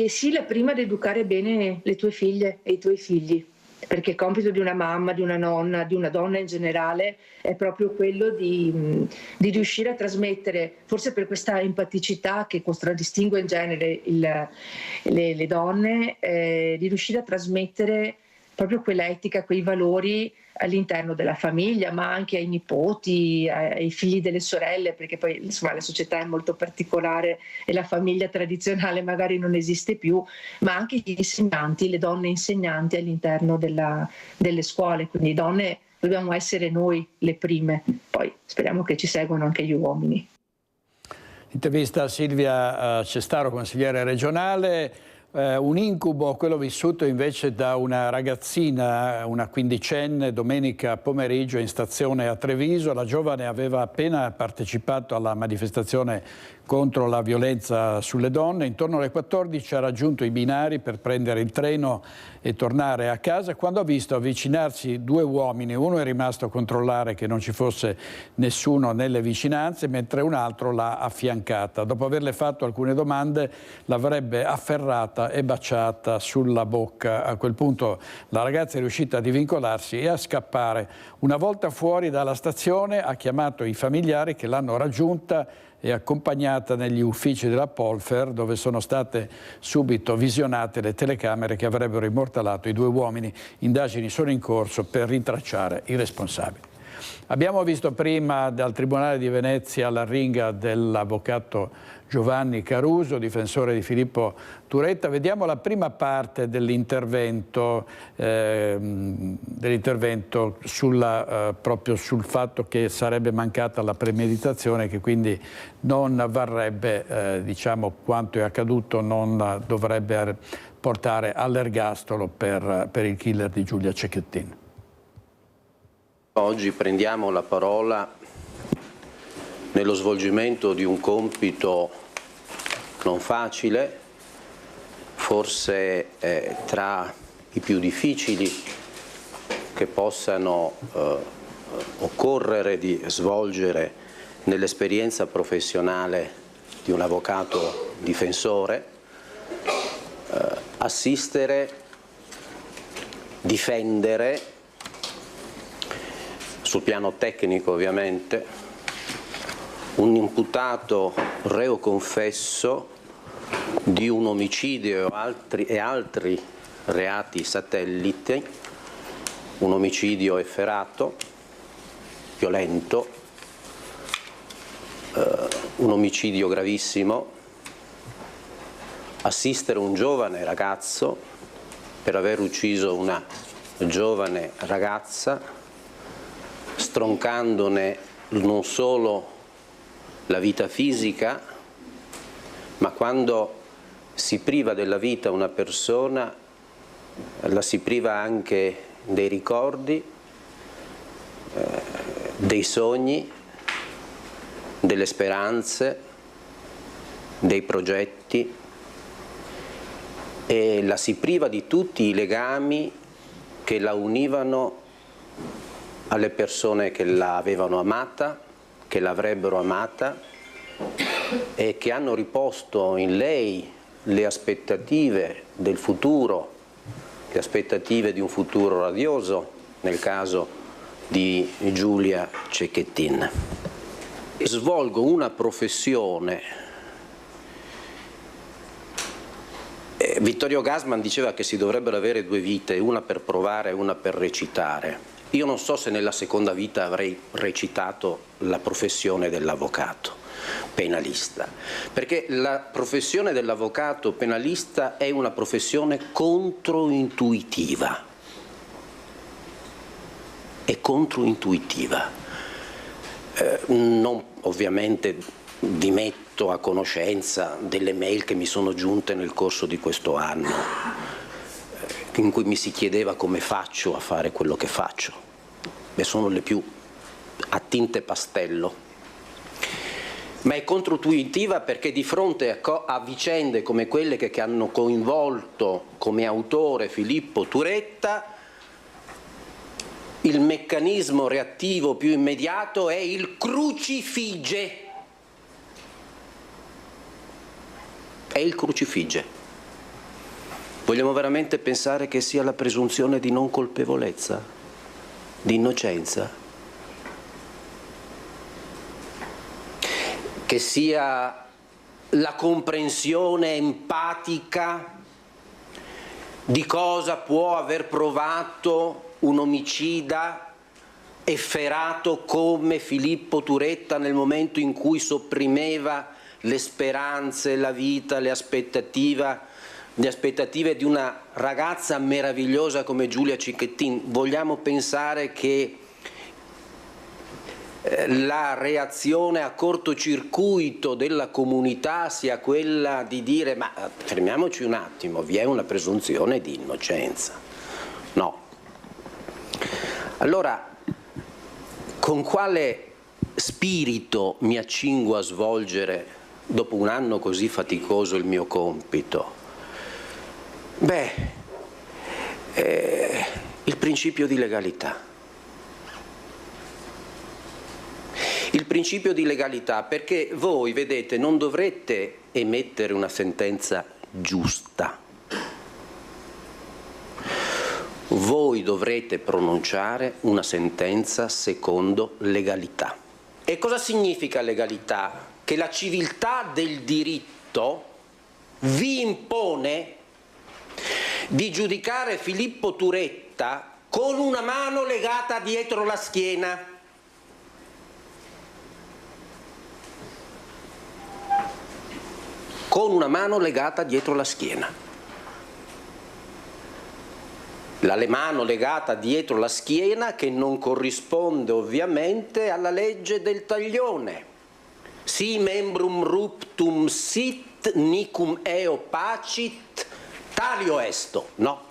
Sì, la prima è educare bene le tue figlie e i tuoi figli, perché il compito di una mamma, di una nonna, di una donna in generale è proprio quello di riuscire a trasmettere, forse per questa empaticità che contraddistingue in genere le donne, di riuscire a trasmettere proprio quell'etica, quei valori all'interno della famiglia, ma anche ai nipoti, ai figli delle sorelle, perché poi insomma la società è molto particolare e la famiglia tradizionale magari non esiste più, ma anche gli insegnanti, le donne insegnanti all'interno delle scuole, quindi donne dobbiamo essere noi le prime, poi speriamo che ci seguano anche gli uomini. Intervista a Silvia Cestaro, consigliere regionale. Un incubo, quello vissuto invece da una ragazzina, una quindicenne, domenica pomeriggio in stazione a Treviso. La giovane aveva appena partecipato alla manifestazione contro la violenza sulle donne. Intorno alle 14 ha raggiunto i binari per prendere il treno e tornare a casa, quando ha visto avvicinarsi due uomini. Uno è rimasto a controllare che non ci fosse nessuno nelle vicinanze, mentre un altro l'ha affiancata. Dopo averle fatto alcune domande, l'avrebbe afferrata e baciata sulla bocca. A quel punto la ragazza è riuscita a divincolarsi e a scappare. Una volta fuori dalla stazione ha chiamato i familiari, che l'hanno raggiunta e accompagnata negli uffici della Polfer, dove sono state subito visionate le telecamere che avrebbero immortalato i due uomini. Indagini sono in corso per rintracciare i responsabili. Abbiamo visto prima dal Tribunale di Venezia l'arringa dell'avvocato Giovanni Caruso, difensore di Filippo Turetta. Vediamo la prima parte dell'intervento proprio sul fatto che sarebbe mancata la premeditazione, che quindi non varrebbe, diciamo, quanto è accaduto non dovrebbe portare all'ergastolo per il killer di Giulia Cecchettin. Oggi prendiamo la parola nello svolgimento di un compito non facile, forse tra i più difficili che possano occorrere di svolgere nell'esperienza professionale di un avvocato difensore, assistere, difendere, sul piano tecnico ovviamente, un imputato reo confesso di un omicidio e altri reati satelliti, un omicidio efferato, violento, un omicidio gravissimo, assistere un giovane ragazzo per aver ucciso una giovane ragazza, stroncandone non solo la vita fisica, ma quando si priva della vita una persona, la si priva anche dei ricordi, dei sogni, delle speranze, dei progetti, e la si priva di tutti i legami che la univano alle persone che la avevano amata, che l'avrebbero amata e che hanno riposto in lei le aspettative del futuro, le aspettative di un futuro radioso nel caso di Giulia Cecchettin. Svolgo una professione. Vittorio Gassman diceva che si dovrebbero avere due vite, una per provare e una per recitare. Io non so se nella seconda vita avrei recitato la professione dell'avvocato penalista, perché la professione dell'avvocato penalista è una professione controintuitiva. È controintuitiva. Non ovviamente vi metto a conoscenza delle mail che mi sono giunte nel corso di questo anno, in cui mi si chiedeva come faccio a fare quello che faccio, e sono le più a tinte pastello, ma è controintuitiva perché di fronte a vicende come quelle che hanno coinvolto come autore Filippo Turetta, il meccanismo reattivo più immediato è il crucifigge. È il crucifigge. Vogliamo veramente pensare che sia la presunzione di non colpevolezza, di innocenza? Che sia la comprensione empatica di cosa può aver provato un omicida efferato come Filippo Turetta nel momento in cui sopprimeva le speranze, la vita, le aspettative di una ragazza meravigliosa come Giulia Cecchettin. Vogliamo pensare che la reazione a cortocircuito della comunità sia quella di dire ma fermiamoci un attimo, vi è una presunzione di innocenza. No. Allora, con quale spirito mi accingo a svolgere dopo un anno così faticoso il mio compito? Beh, il principio di legalità. Il principio di legalità, perché voi, vedete, non dovrete emettere una sentenza giusta. Voi dovrete pronunciare una sentenza secondo legalità. E cosa significa legalità? Che la civiltà del diritto vi impone di giudicare Filippo Turetta con una mano legata dietro la schiena. Con una mano legata dietro la schiena. La mano legata dietro la schiena che non corrisponde ovviamente alla legge del taglione. Si membrum ruptum sit, nicum eo pacit, talio esto. No.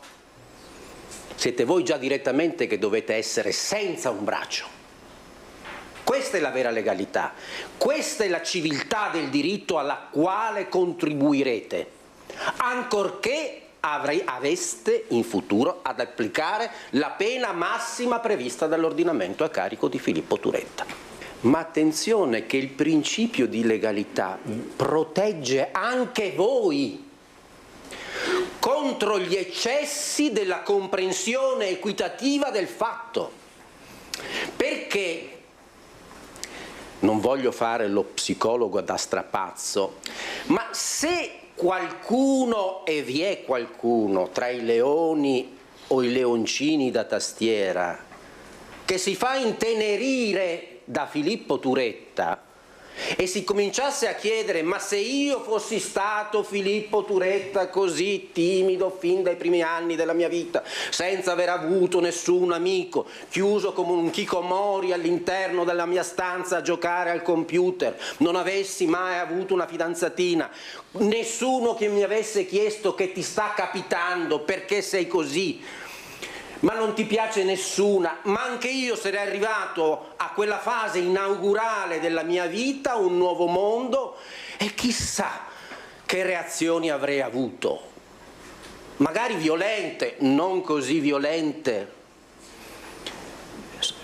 Siete voi già direttamente che dovete essere senza un braccio. Questa è la vera legalità, questa è la civiltà del diritto alla quale contribuirete, ancorché aveste in futuro ad applicare la pena massima prevista dall'ordinamento a carico di Filippo Turetta. Ma attenzione che il principio di legalità protegge anche voi contro gli eccessi della comprensione equitativa del fatto, perché non voglio fare lo psicologo da strapazzo, ma se qualcuno, e vi è qualcuno tra i leoni o i leoncini da tastiera, che si fa intenerire da Filippo Turetta e si cominciasse a chiedere ma se io fossi stato Filippo Turetta così timido fin dai primi anni della mia vita, senza aver avuto nessun amico, chiuso come un chicomori all'interno della mia stanza a giocare al computer, non avessi mai avuto una fidanzatina, nessuno che mi avesse chiesto che ti sta capitando, perché sei così, ma non ti piace nessuna, ma anche io sarei arrivato a quella fase inaugurale della mia vita, un nuovo mondo, e chissà che reazioni avrei avuto, magari violente, non così violente,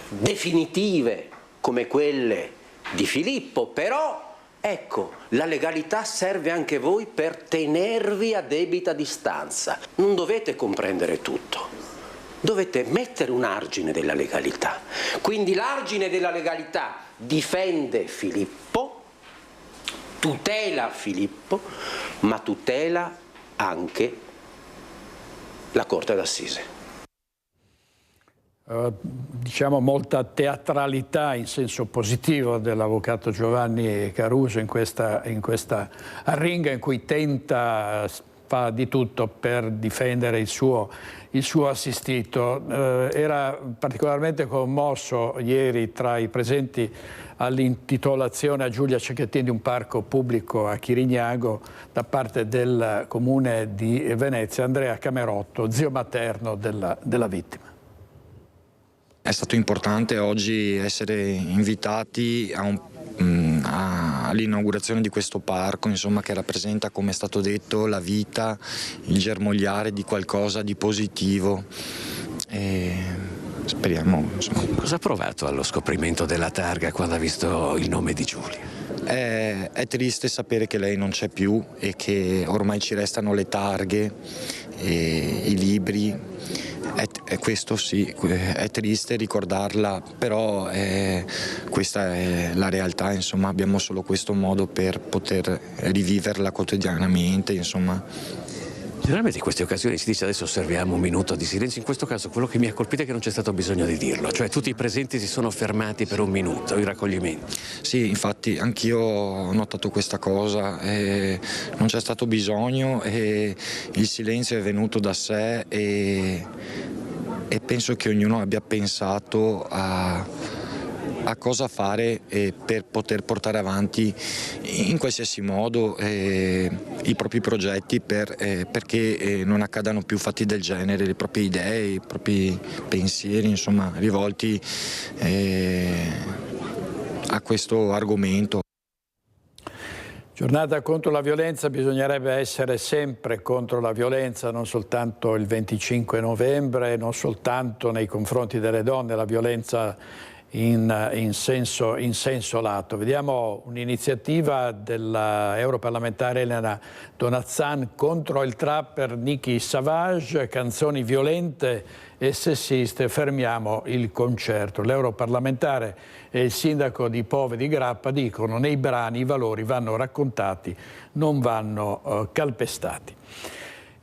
definitive come quelle di Filippo, però ecco, la legalità serve anche voi per tenervi a debita distanza, non dovete comprendere tutto. Dovete mettere un argine della legalità. Quindi l'argine della legalità difende Filippo, tutela Filippo, ma tutela anche la Corte d'Assise. Diciamo molta teatralità in senso positivo dell'avvocato Giovanni Caruso in questa arringa in cui tenta, fa di tutto per difendere il suo assistito. Era particolarmente commosso ieri tra i presenti all'intitolazione a Giulia Cecchettin di un parco pubblico a Chirignago da parte del comune di Venezia, Andrea Camerotto, zio materno della vittima. È stato importante oggi essere invitati all'inaugurazione di questo parco, insomma, che rappresenta, come è stato detto, la vita, il germogliare di qualcosa di positivo. E speriamo, insomma. Cosa ha provato allo scoprimento della targa quando ha visto il nome di Giulia? È triste sapere che lei non c'è più e che ormai ci restano le targhe e i libri. Questo sì, è triste ricordarla, però questa è la realtà, insomma, abbiamo solo questo modo per poter riviverla quotidianamente, insomma. Generalmente in queste occasioni si dice adesso osserviamo un minuto di silenzio, in questo caso quello che mi ha colpito è che non c'è stato bisogno di dirlo, cioè tutti i presenti si sono fermati per un minuto, i raccoglimenti. Sì, infatti anch'io ho notato questa cosa, non c'è stato bisogno e il silenzio è venuto da sé e penso che ognuno abbia pensato a cosa fare per poter portare avanti in qualsiasi modo i propri progetti perché non accadano più fatti del genere, le proprie idee, i propri pensieri, insomma, rivolti a questo argomento. Giornata contro la violenza, bisognerebbe essere sempre contro la violenza, non soltanto il 25 novembre, non soltanto nei confronti delle donne, la violenza in senso lato. Vediamo un'iniziativa dell'europarlamentare Elena Donazzan contro il trapper Nicki Savage, canzoni violente e sessiste, fermiamo il concerto. L'europarlamentare e il sindaco di Po di Grappa dicono nei brani i valori vanno raccontati, non vanno calpestati.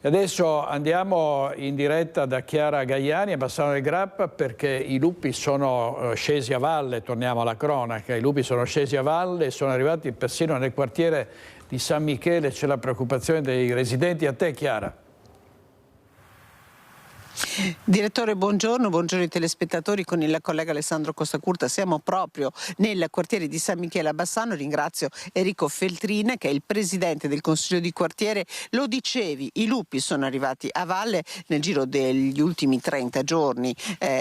E adesso andiamo in diretta da Chiara Gaiani a Bassano del Grappa perché i lupi sono scesi a valle, torniamo alla cronaca, i lupi sono scesi a valle e sono arrivati persino nel quartiere di San Michele, c'è la preoccupazione dei residenti. A te, Chiara. Direttore, buongiorno ai telespettatori. Con il collega Alessandro Costacurta siamo proprio nel quartiere di San Michele a Bassano. Ringrazio Enrico Feltrin che è il presidente del consiglio di quartiere. Lo dicevi, i lupi sono arrivati a valle nel giro degli ultimi 30 giorni,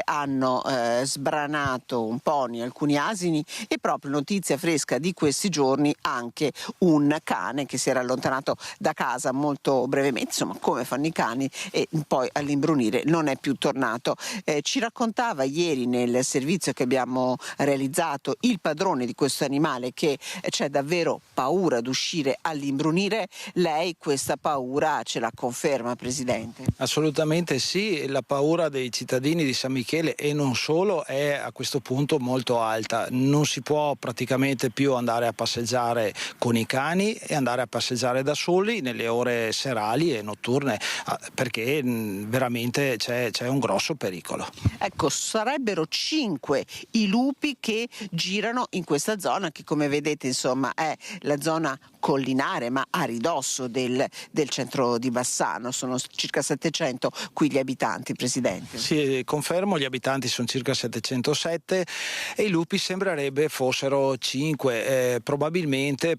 hanno sbranato un pony, alcuni asini e proprio notizia fresca di questi giorni anche un cane che si era allontanato da casa molto brevemente, insomma come fanno i cani, e poi all'imbrunire non è più tornato. Ci raccontava ieri nel servizio che abbiamo realizzato il padrone di questo animale che c'è davvero paura ad uscire all'imbrunire. Lei questa paura ce la conferma, Presidente? Assolutamente sì, la paura dei cittadini di San Michele e non solo è a questo punto molto alta. Non si può praticamente più andare a passeggiare con i cani e andare a passeggiare da soli nelle ore serali e notturne perché veramente c'è un grosso pericolo. Ecco, sarebbero 5 i lupi che girano in questa zona che, come vedete, insomma, è la zona collinare ma a ridosso del centro di Bassano. Sono circa 700 qui gli abitanti, Presidente. Sì, confermo, gli abitanti sono circa 707 e i lupi sembrerebbe fossero 5. Probabilmente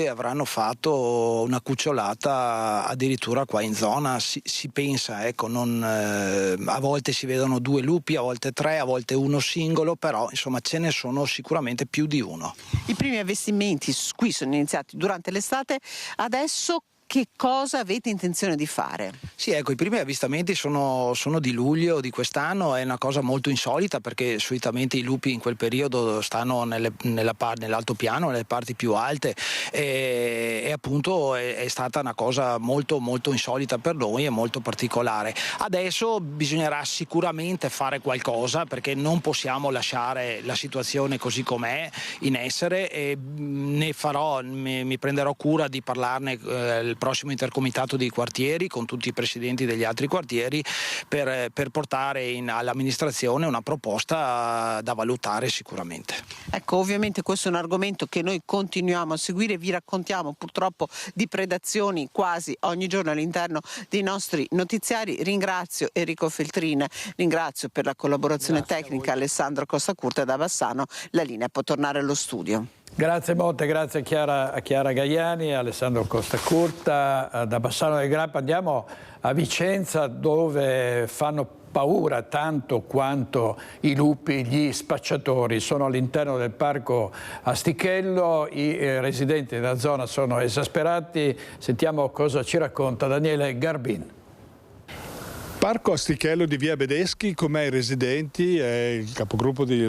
avranno fatto una cucciolata addirittura qua in zona, si pensa, ecco, a volte si vedono 2 lupi, a volte 3, a volte uno singolo, però insomma ce ne sono sicuramente più di uno. I primi avvistamenti qui sono iniziati durante l'estate, adesso che cosa avete intenzione di fare? Sì, ecco, i primi avvistamenti sono di luglio di quest'anno, è una cosa molto insolita perché solitamente i lupi in quel periodo stanno nell'altopiano, nelle parti più alte e appunto è stata una cosa molto molto insolita per noi e molto particolare. Adesso bisognerà sicuramente fare qualcosa perché non possiamo lasciare la situazione così com'è in essere e mi prenderò cura di parlarne prossimo intercomitato dei quartieri con tutti i presidenti degli altri quartieri per portare all'amministrazione una proposta da valutare sicuramente. Ecco, ovviamente questo è un argomento che noi continuiamo a seguire, vi raccontiamo purtroppo di predazioni quasi ogni giorno all'interno dei nostri notiziari. Ringrazio Enrico Feltrin, ringrazio per la collaborazione tecnica Alessandro Costacurta da Bassano. La linea può tornare allo studio. Grazie molte, grazie a Chiara Gaiani, Alessandro Costacurta da Bassano del Grappa. Andiamo a Vicenza dove fanno paura tanto quanto i lupi gli spacciatori. Sono all'interno del parco Astichello, i residenti della zona sono esasperati. Sentiamo cosa ci racconta Daniele Garbin. Parco Astichello di Via Bedeschi, con me i residenti e il capogruppo di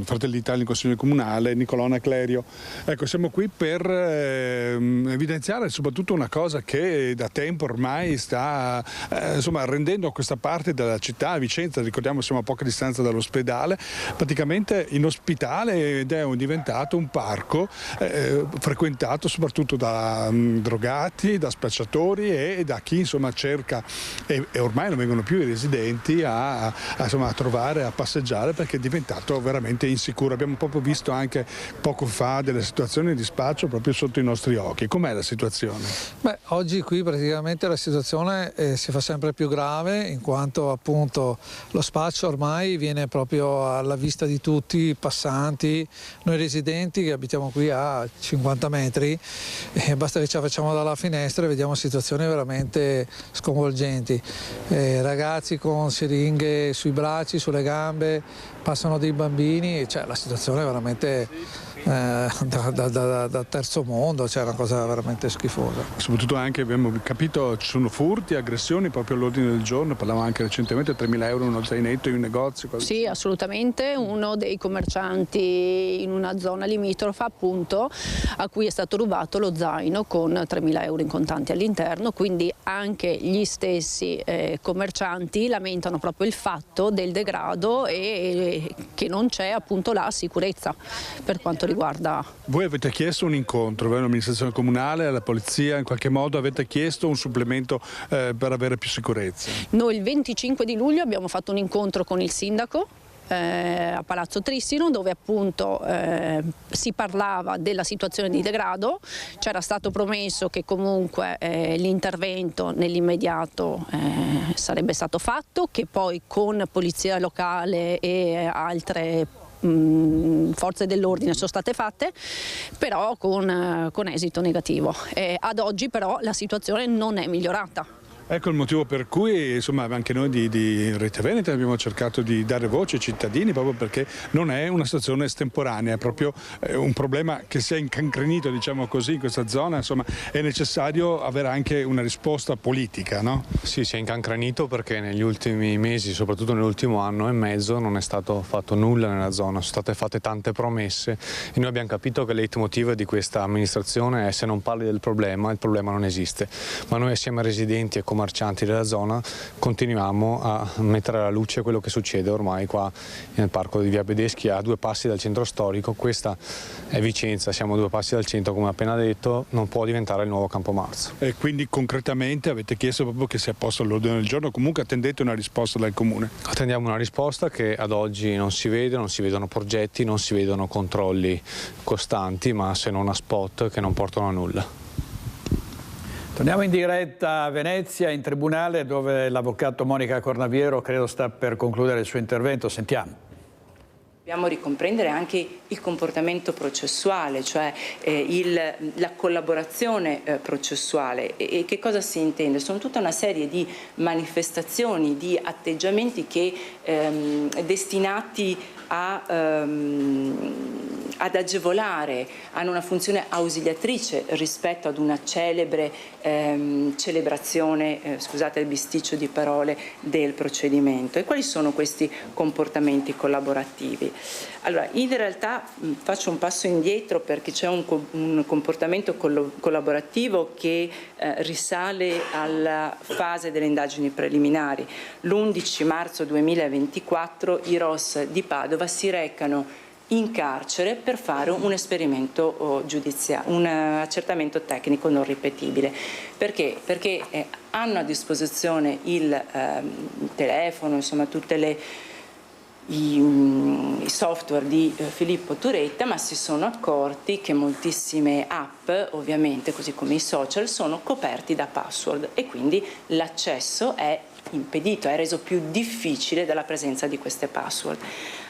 Fratelli d'Italia in Consiglio Comunale, Nicolona Clerio. Ecco, siamo qui per evidenziare soprattutto una cosa che da tempo ormai sta rendendo questa parte della città, Vicenza, ricordiamo siamo a poca distanza dall'ospedale, praticamente inospitale, ed è diventato un parco frequentato soprattutto da drogati, da spacciatori e da chi cerca, e ormai non vengono più i residenti a trovare, a passeggiare, perché è diventato veramente insicuro. Abbiamo proprio visto anche poco fa delle situazioni di spaccio proprio sotto i nostri occhi. Com'è la situazione? Beh, oggi qui praticamente la situazione si fa sempre più grave, in quanto appunto lo spaccio ormai viene proprio alla vista di tutti i passanti. Noi residenti che abitiamo qui a 50 metri, basta che ce la facciamo dalla finestra e vediamo situazioni veramente sconvolgenti. Ragazzi con siringhe sui bracci, sulle gambe, passano dei bambini, cioè la situazione è veramente da terzo mondo, cioè una cosa veramente schifosa. Soprattutto anche abbiamo capito ci sono furti, aggressioni proprio all'ordine del giorno, parlavamo anche recentemente 3.000 euro in uno zainetto in un negozio. Sì, assolutamente, uno dei commercianti in una zona limitrofa appunto a cui è stato rubato lo zaino con 3.000 euro in contanti all'interno, quindi anche gli stessi commercianti lamentano proprio il fatto del degrado e che non c'è appunto la sicurezza per quanto riguarda. Voi avete chiesto un incontro, all'amministrazione comunale, alla polizia, in qualche modo avete chiesto un supplemento per avere più sicurezza? Noi il 25 di luglio abbiamo fatto un incontro con il sindaco a Palazzo Trissino, dove appunto si parlava della situazione di degrado. C'era stato promesso che comunque l'intervento nell'immediato sarebbe stato fatto, che poi con polizia locale e altre forze dell'ordine sono state fatte, però con esito negativo. Ad oggi però la situazione non è migliorata. Ecco il motivo per cui anche noi di Rete Veneta abbiamo cercato di dare voce ai cittadini, proprio perché non è una situazione estemporanea, è proprio un problema che si è incancrenito, diciamo così, in questa zona. È necessario avere anche una risposta politica, no? Sì, si è incancrenito perché negli ultimi mesi, soprattutto nell'ultimo anno e mezzo, non è stato fatto nulla nella zona, sono state fatte tante promesse e noi abbiamo capito che il leitmotiv di questa amministrazione è: se non parli del problema, il problema non esiste. Ma noi assieme ai residenti e commercianti della zona continuiamo a mettere alla luce quello che succede ormai qua nel parco di Via Bedeschi, a 2 passi dal centro storico. Questa è Vicenza, siamo a 2 passi dal centro, come appena detto, non può diventare il nuovo Campomarzo. E quindi concretamente avete chiesto proprio che sia posto all'ordine del giorno, comunque attendete una risposta dal Comune? Attendiamo una risposta che ad oggi non si vede, non si vedono progetti, non si vedono controlli costanti, ma se non a spot che non portano a nulla. Torniamo in diretta a Venezia, in tribunale, dove l'avvocato Monica Cornaviero credo sta per concludere il suo intervento. Sentiamo. Dobbiamo ricomprendere anche il comportamento processuale, cioè la collaborazione processuale. E che cosa si intende? Sono tutta una serie di manifestazioni, di atteggiamenti che destinati ad agevolare, hanno una funzione ausiliatrice rispetto ad una celebre celebrazione, scusate il bisticcio di parole, del procedimento. E quali sono questi comportamenti collaborativi? Allora, in realtà faccio un passo indietro, perché c'è un comportamento collaborativo che risale alla fase delle indagini preliminari. L'11 marzo 2024 i ROS di Padova si recano in carcere per fare un esperimento giudiziario, un accertamento tecnico non ripetibile. Perché? Perché hanno a disposizione il telefono, insomma tutte i software di Filippo Turetta, ma si sono accorti che moltissime app, ovviamente così come i social, sono coperti da password e quindi l'accesso è impedito, è reso più difficile dalla presenza di queste password.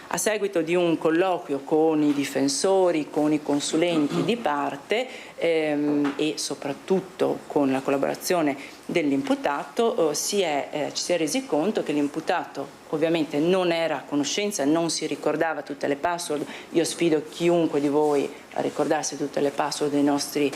A seguito di un colloquio con i difensori, con i consulenti di parte e soprattutto con la collaborazione dell'imputato, ci si è resi conto che l'imputato ovviamente non era a conoscenza, non si ricordava tutte le password. Io sfido chiunque di voi a ricordarsi tutte le password dei nostri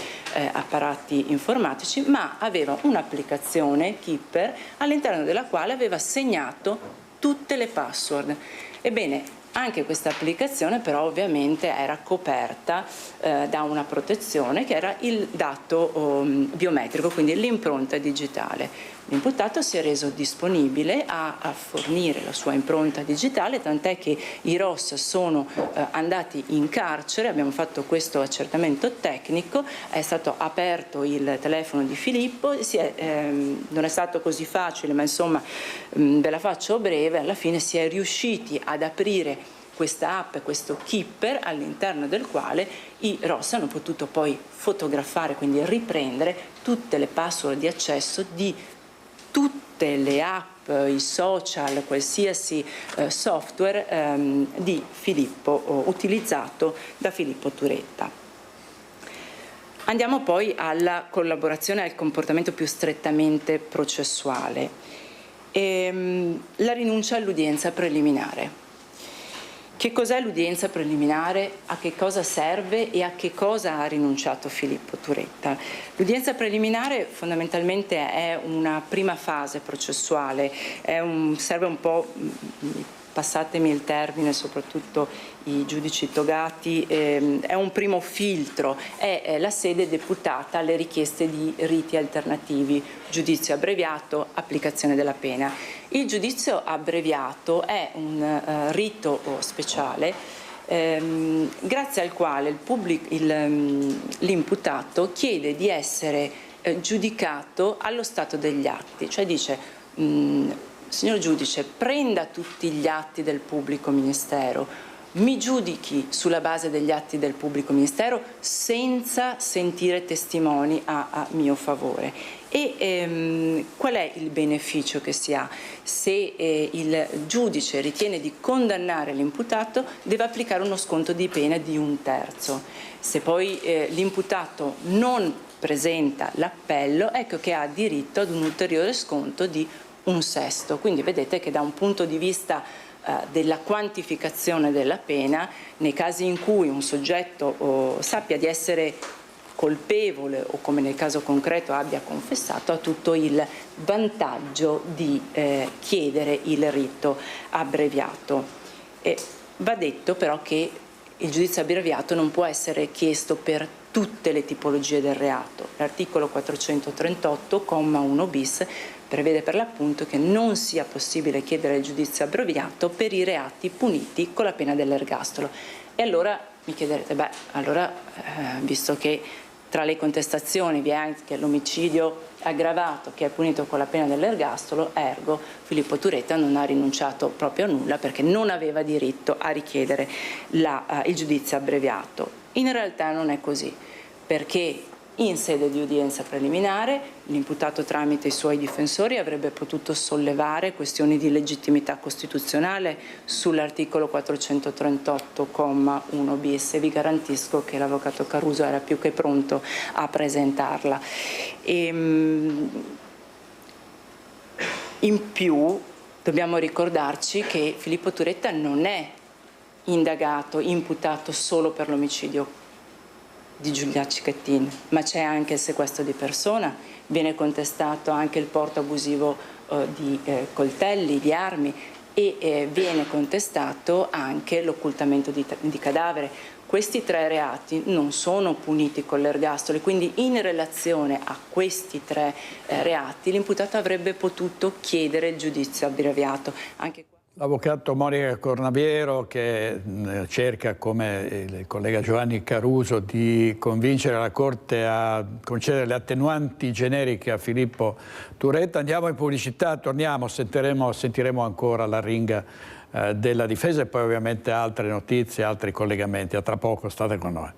apparati informatici, ma aveva un'applicazione Keeper all'interno della quale aveva segnato tutte le password. Ebbene, anche questa applicazione però ovviamente era coperta da una protezione che era il dato biometrico, quindi l'impronta digitale. L'imputato si è reso disponibile a fornire la sua impronta digitale, tant'è che i ROS sono andati in carcere, abbiamo fatto questo accertamento tecnico, è stato aperto il telefono di Filippo, non è stato così facile, ma insomma ve la faccio breve, alla fine si è riusciti ad aprire questa app, questo Keeper, all'interno del quale i ROS hanno potuto poi fotografare, quindi riprendere tutte le password di accesso di tutte le app, i social, qualsiasi software di Filippo, utilizzato da Filippo Turetta. Andiamo poi alla collaborazione, al comportamento più strettamente processuale. La rinuncia all'udienza preliminare. Che cos'è l'udienza preliminare, a che cosa serve e a che cosa ha rinunciato Filippo Turetta? L'udienza preliminare fondamentalmente è una prima fase processuale, serve un po', passatemi il termine, soprattutto i giudici togati, è un primo filtro, è la sede deputata alle richieste di riti alternativi, giudizio abbreviato, applicazione della pena. Il giudizio abbreviato è un rito speciale grazie al quale l'imputato chiede di essere giudicato allo stato degli atti, cioè dice: signor giudice, prenda tutti gli atti del pubblico ministero, mi giudichi sulla base degli atti del pubblico ministero senza sentire testimoni a mio favore. E qual è il beneficio che si ha? Se il giudice ritiene di condannare l'imputato, deve applicare uno sconto di pena di 1/3. Se poi l'imputato non presenta l'appello, ecco che ha diritto ad un ulteriore sconto di 1/6. Quindi vedete che da un punto di vista della quantificazione della pena, nei casi in cui un soggetto sappia di essere colpevole o, come nel caso concreto, abbia confessato, ha tutto il vantaggio di chiedere il rito abbreviato. Va detto però che il giudizio abbreviato non può essere chiesto per tutte le tipologie del reato. L'articolo 438, comma 1 bis, prevede per l'appunto che non sia possibile chiedere il giudizio abbreviato per i reati puniti con la pena dell'ergastolo. E allora mi chiederete, visto che tra le contestazioni vi è anche l'omicidio aggravato che è punito con la pena dell'ergastolo, ergo Filippo Turetta non ha rinunciato proprio a nulla perché non aveva diritto a richiedere il giudizio abbreviato. In realtà non è così, perché in sede di udienza preliminare l'imputato tramite i suoi difensori avrebbe potuto sollevare questioni di legittimità costituzionale sull'articolo 438, comma 1 bis, e vi garantisco che l'avvocato Caruso era più che pronto a presentarla. In più dobbiamo ricordarci che Filippo Turetta non è indagato, imputato solo per l'omicidio di Giulia Cecchettin, ma c'è anche il sequestro di persona, viene contestato anche il porto abusivo di coltelli, di armi e viene contestato anche l'occultamento di cadavere. Questi 3 reati non sono puniti con l'ergastolo e quindi in relazione a questi 3 reati l'imputato avrebbe potuto chiedere il giudizio abbreviato. Anche L'avvocato Monica Cornaviero, che cerca, come il collega Giovanni Caruso, di convincere la Corte a concedere le attenuanti generiche a Filippo Turetta. Andiamo in pubblicità, torniamo, sentiremo ancora la ringa della difesa e poi ovviamente altre notizie, altri collegamenti. A tra poco, state con noi.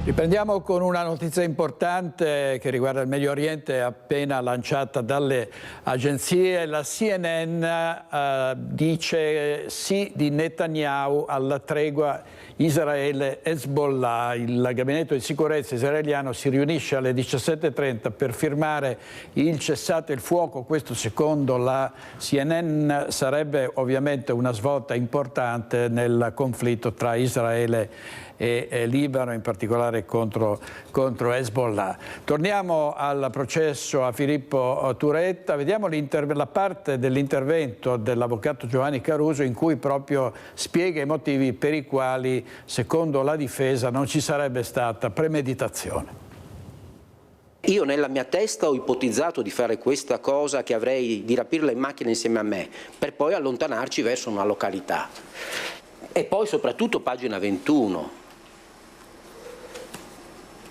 Riprendiamo con una notizia importante che riguarda il Medio Oriente, appena lanciata dalle agenzie. La CNN dice sì di Netanyahu alla tregua Israele-Hezbollah. Il gabinetto di sicurezza israeliano si riunisce alle 17:30 per firmare il cessate il fuoco. Questo, secondo la CNN, sarebbe ovviamente una svolta importante nel conflitto tra Israele e Libano, in particolare contro Hezbollah. Torniamo al processo a Filippo Turetta, vediamo la parte dell'intervento dell'avvocato Giovanni Caruso in cui proprio spiega i motivi per i quali, secondo la difesa, non ci sarebbe stata premeditazione. Io nella mia testa ho ipotizzato di fare questa cosa, che avrei di rapirla in macchina insieme a me, per poi allontanarci verso una località. E poi soprattutto pagina 21.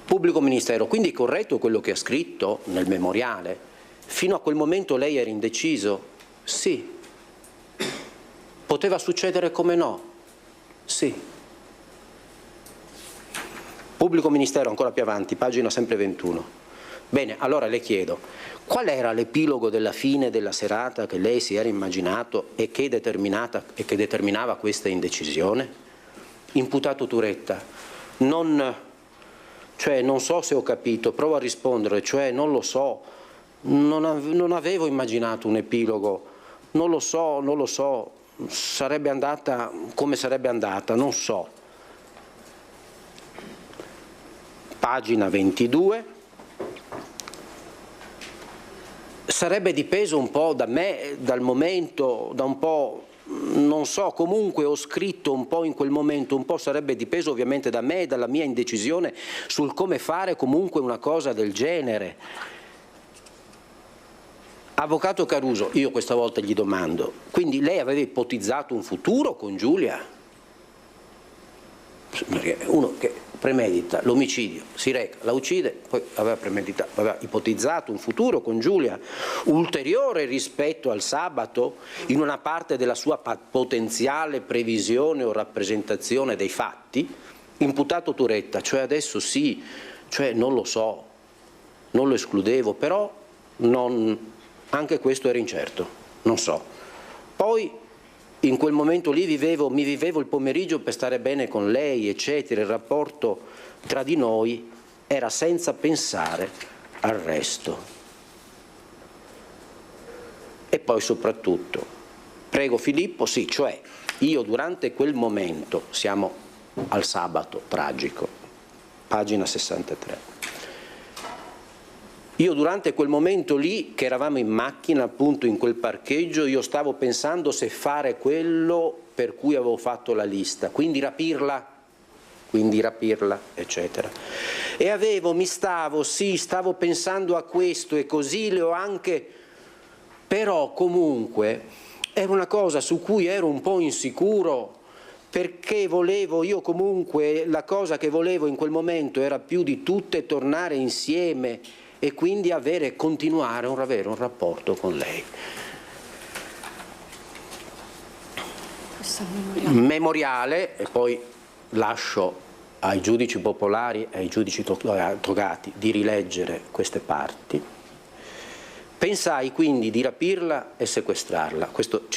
Pubblico Ministero, quindi è corretto quello che ha scritto nel memoriale? Fino a quel momento lei era indeciso? Sì. Poteva succedere come no? Sì. Pubblico Ministero, ancora più avanti, pagina sempre 21. Bene, allora le chiedo, qual era l'epilogo della fine della serata che lei si era immaginato e che determinava questa indecisione? Imputato Turetta, non so se ho capito, provo a rispondere, cioè non lo so, non avevo immaginato un epilogo, non lo so, sarebbe andata come sarebbe andata, non so. Pagina 22, sarebbe dipeso un po' da me, dal momento, da un po', non so, comunque ho scritto un po' in quel momento, un po' sarebbe dipeso ovviamente da me e dalla mia indecisione sul come fare comunque una cosa del genere. Avvocato Caruso, io questa volta gli domando, quindi lei aveva ipotizzato un futuro con Giulia? Perché uno che premedita l'omicidio, si reca, la uccide, poi aveva ipotizzato un futuro con Giulia ulteriore rispetto al sabato in una parte della sua potenziale previsione o rappresentazione dei fatti. Imputato Turetta, cioè adesso sì, cioè non lo so, non lo escludevo, però anche questo era incerto, non so. Poi in quel momento lì mi vivevo il pomeriggio per stare bene con lei, eccetera, il rapporto tra di noi era senza pensare al resto. E poi soprattutto, prego Filippo, sì, cioè io durante quel momento, siamo al sabato tragico, pagina 63, io durante quel momento lì, che eravamo in macchina appunto in quel parcheggio, io stavo pensando se fare quello per cui avevo fatto la lista, quindi rapirla, eccetera. E stavo pensando a questo e così le ho anche, però comunque era una cosa su cui ero un po' insicuro, perché io comunque, la cosa che volevo in quel momento era più di tutte tornare insieme e quindi continuare ad avere un rapporto con lei. Memoriale, e poi lascio ai giudici popolari e ai giudici togati di rileggere queste parti. Pensai quindi di rapirla e sequestrarla. Questo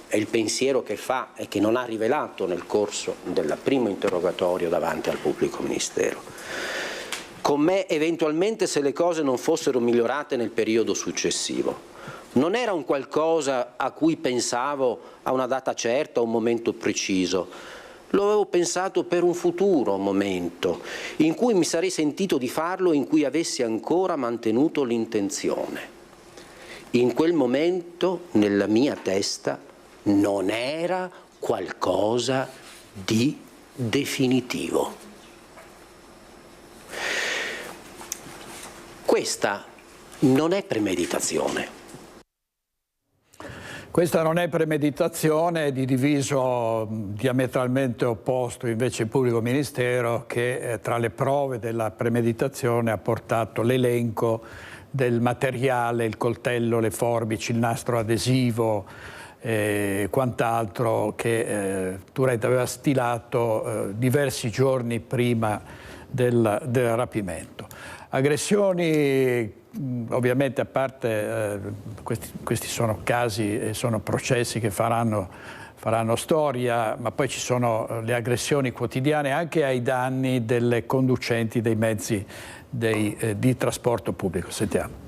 è il pensiero che fa e che non ha rivelato nel corso del primo interrogatorio davanti al pubblico ministero. Con me eventualmente se le cose non fossero migliorate nel periodo successivo. Non era un qualcosa a cui pensavo a una data certa, a un momento preciso. Lo avevo pensato per un futuro momento, in cui mi sarei sentito di farlo, in cui avessi ancora mantenuto l'intenzione. In quel momento, nella mia testa, non era qualcosa di definitivo. Questa non è premeditazione. Questa non è premeditazione, di diviso diametralmente opposto invece il pubblico ministero, che tra le prove della premeditazione ha portato l'elenco del materiale, il coltello, le forbici, il nastro adesivo, quant'altro che Turetta aveva stilato diversi giorni prima del rapimento. Aggressioni, ovviamente, a parte questi sono casi e sono processi che faranno storia, ma poi ci sono le aggressioni quotidiane anche ai danni delle conducenti dei mezzi di trasporto pubblico. Sentiamo.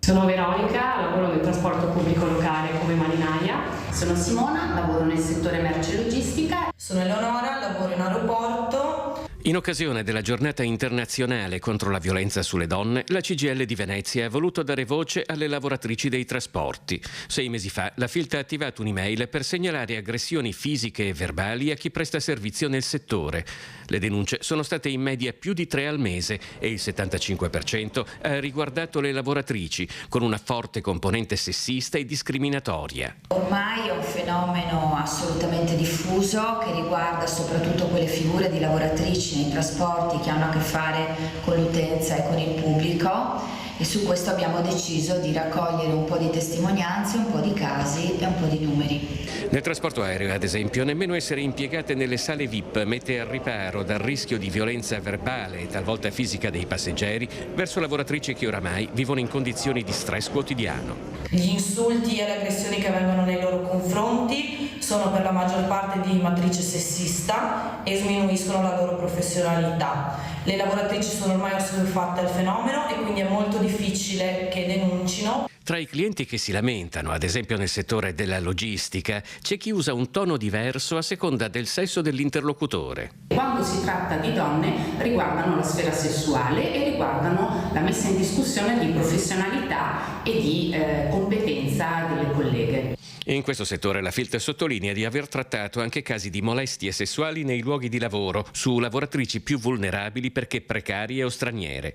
Sono Veronica, lavoro nel trasporto pubblico locale come marinaia. Sono Simona, lavoro nel settore merci e logistica. Sono Eleonora, lavoro in aeroporto. In occasione della giornata internazionale contro la violenza sulle donne, la CGIL di Venezia ha voluto dare voce alle lavoratrici dei trasporti. 6 mesi fa la FILT ha attivato un'email per segnalare aggressioni fisiche e verbali a chi presta servizio nel settore. Le denunce sono state in media più di 3 al mese e il 75% ha riguardato le lavoratrici, con una forte componente sessista e discriminatoria. Ormai è un fenomeno assolutamente diffuso che riguarda soprattutto quelle figure di lavoratrici nei trasporti che hanno a che fare con l'utenza e con il pubblico, e su questo abbiamo deciso di raccogliere un po' di testimonianze, un po' di casi e un po' di numeri. Nel trasporto aereo, ad esempio, nemmeno essere impiegate nelle sale VIP mette al riparo dal rischio di violenza verbale e talvolta fisica dei passeggeri verso lavoratrici che oramai vivono in condizioni di stress quotidiano. Gli insulti e le aggressioni che avvengono nei loro confronti sono per la maggior parte di matrice sessista e sminuiscono la loro professionalità. Le lavoratrici sono ormai assuefatte al fenomeno e quindi è molto difficile che denuncino. Tra i clienti che si lamentano, ad esempio nel settore della logistica, c'è chi usa un tono diverso a seconda del sesso dell'interlocutore. Quando si tratta di donne riguardano la sfera sessuale e riguardano la messa in discussione di professionalità e di competenza delle colleghe. In questo settore la FILT sottolinea di aver trattato anche casi di molestie sessuali nei luoghi di lavoro su lavoratrici più vulnerabili perché precarie o straniere.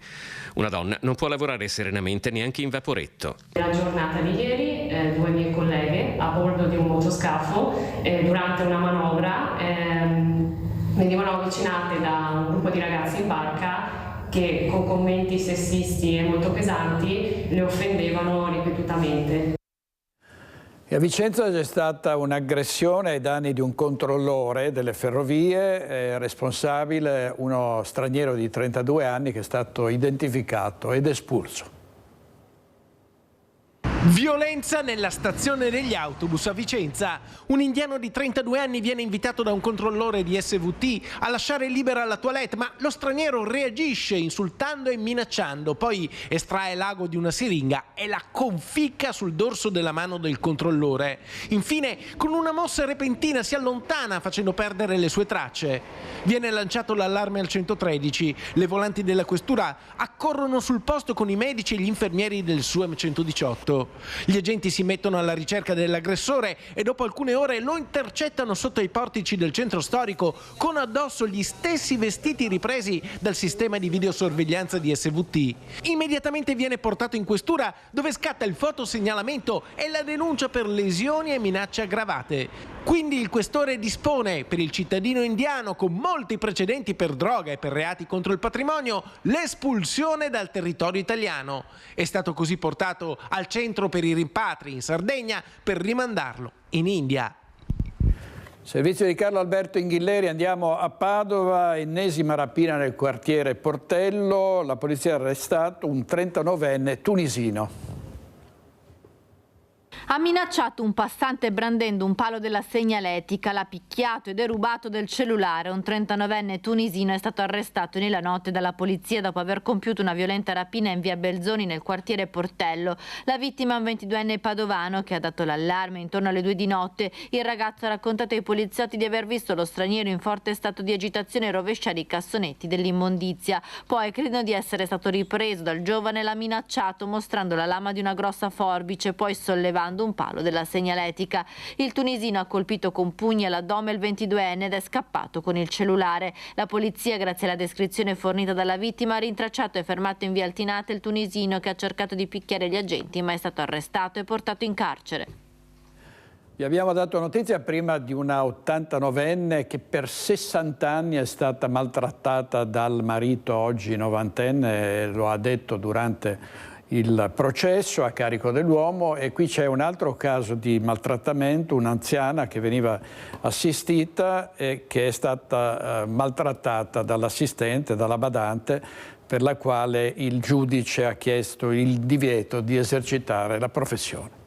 Una donna non può lavorare serenamente neanche in vaporetto. La giornata di ieri 2 mie colleghe a bordo di un motoscafo durante una manovra venivano avvicinate da un gruppo di ragazzi in barca che con commenti sessisti e molto pesanti le offendevano ripetutamente. E a Vicenza c'è stata un'aggressione ai danni di un controllore delle ferrovie, responsabile uno straniero di 32 anni che è stato identificato ed espulso. Violenza nella stazione degli autobus a Vicenza. Un indiano di 32 anni viene invitato da un controllore di SVT a lasciare libera la toilette, ma lo straniero reagisce insultando e minacciando, poi estrae l'ago di una siringa e la conficca sul dorso della mano del controllore. Infine, con una mossa repentina si allontana facendo perdere le sue tracce. Viene lanciato l'allarme al 113. Le volanti della questura accorrono sul posto con i medici e gli infermieri del SUEM 118. Gli agenti si mettono alla ricerca dell'aggressore e dopo alcune ore lo intercettano sotto i portici del centro storico con addosso gli stessi vestiti ripresi dal sistema di videosorveglianza di SVT. Immediatamente viene portato in questura dove scatta il fotosegnalamento e la denuncia per lesioni e minacce aggravate. Quindi il questore dispone per il cittadino indiano con molti precedenti per droga e per reati contro il patrimonio l'espulsione dal territorio italiano. È stato così portato al centro per i rimpatri in Sardegna per rimandarlo in India. Servizio di Carlo Alberto Inghilleri, andiamo a Padova, ennesima rapina nel quartiere Portello, la polizia ha arrestato un 39enne tunisino. Ha minacciato un passante brandendo un palo della segnaletica, l'ha picchiato e derubato del cellulare. Un 39enne tunisino è stato arrestato nella notte dalla polizia dopo aver compiuto una violenta rapina in via Belzoni nel quartiere Portello. La vittima è un 22enne padovano che ha dato l'allarme intorno alle 2 di notte. Il ragazzo ha raccontato ai poliziotti di aver visto lo straniero in forte stato di agitazione rovesciare i cassonetti dell'immondizia. Poi, credendo di essere stato ripreso dal giovane, l'ha minacciato mostrando la lama di una grossa forbice, poi sollevando un palo della segnaletica. Il tunisino ha colpito con pugni all'addome il 22enne ed è scappato con il cellulare. La polizia, grazie alla descrizione fornita dalla vittima, ha rintracciato e fermato in via Altinate il tunisino che ha cercato di picchiare gli agenti, ma è stato arrestato e portato in carcere. Vi abbiamo dato notizia prima di una 89enne che per 60 anni è stata maltrattata dal marito, oggi 90enne, lo ha detto durante il processo a carico dell'uomo, e qui c'è un altro caso di maltrattamento, un'anziana che veniva assistita e che è stata maltrattata dall'assistente, dalla badante, per la quale il giudice ha chiesto il divieto di esercitare la professione.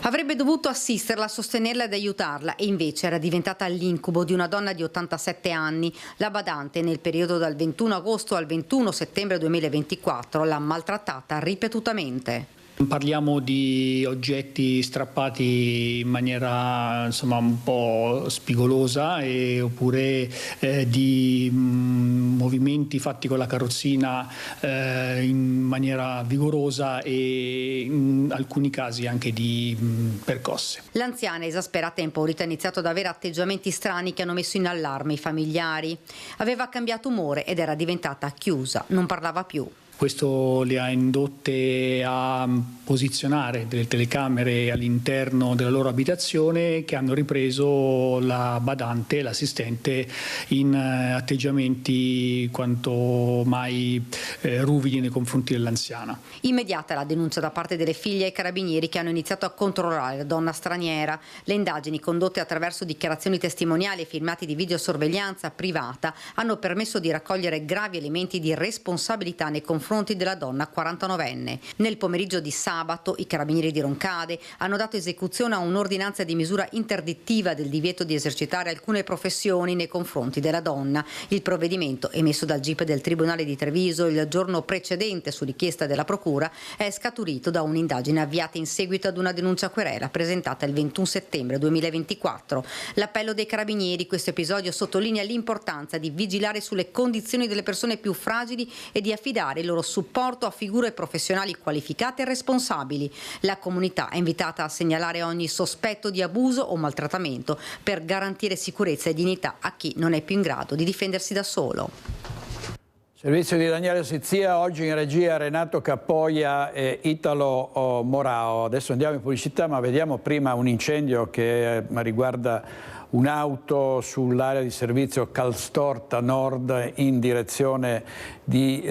Avrebbe dovuto assisterla, sostenerla ed aiutarla, e invece era diventata l'incubo di una donna di 87 anni. La badante, nel periodo dal 21 agosto al 21 settembre 2024, l'ha maltrattata ripetutamente. Parliamo di oggetti strappati in maniera un po' spigolosa, oppure di movimenti fatti con la carrozzina in maniera vigorosa, e in alcuni casi anche di percosse. L'anziana, esasperata e impaurita, ha iniziato ad avere atteggiamenti strani che hanno messo in allarme i familiari. Aveva cambiato umore ed era diventata chiusa, non parlava più. Questo le ha indotte a posizionare delle telecamere all'interno della loro abitazione, che hanno ripreso la badante, l'assistente, in atteggiamenti quanto mai ruvidi nei confronti dell'anziana. Immediata la denuncia da parte delle figlie ai carabinieri, che hanno iniziato a controllare la donna straniera. Le indagini, condotte attraverso dichiarazioni testimoniali e filmati di videosorveglianza privata, hanno permesso di raccogliere gravi elementi di responsabilità nei confronti della donna 49enne. Nel pomeriggio di sabato i carabinieri di Roncade hanno dato esecuzione a un'ordinanza di misura interdittiva del divieto di esercitare alcune professioni nei confronti della donna. Il provvedimento, emesso dal GIP del Tribunale di Treviso il giorno precedente su richiesta della Procura, è scaturito da un'indagine avviata in seguito ad una denuncia querela presentata il 21 settembre 2024. L'appello dei carabinieri: questo episodio sottolinea l'importanza di vigilare sulle condizioni delle persone più fragili e di affidare il loro supporto a figure professionali qualificate e responsabili. La comunità è invitata a segnalare ogni sospetto di abuso o maltrattamento per garantire sicurezza e dignità a chi non è più in grado di difendersi da solo. Servizio di Daniele Sizia, oggi in regia Renato Cappoia e Italo Morao. Adesso andiamo in pubblicità, ma vediamo prima un incendio che riguarda un'auto sull'area di servizio Calstorta Nord in direzione di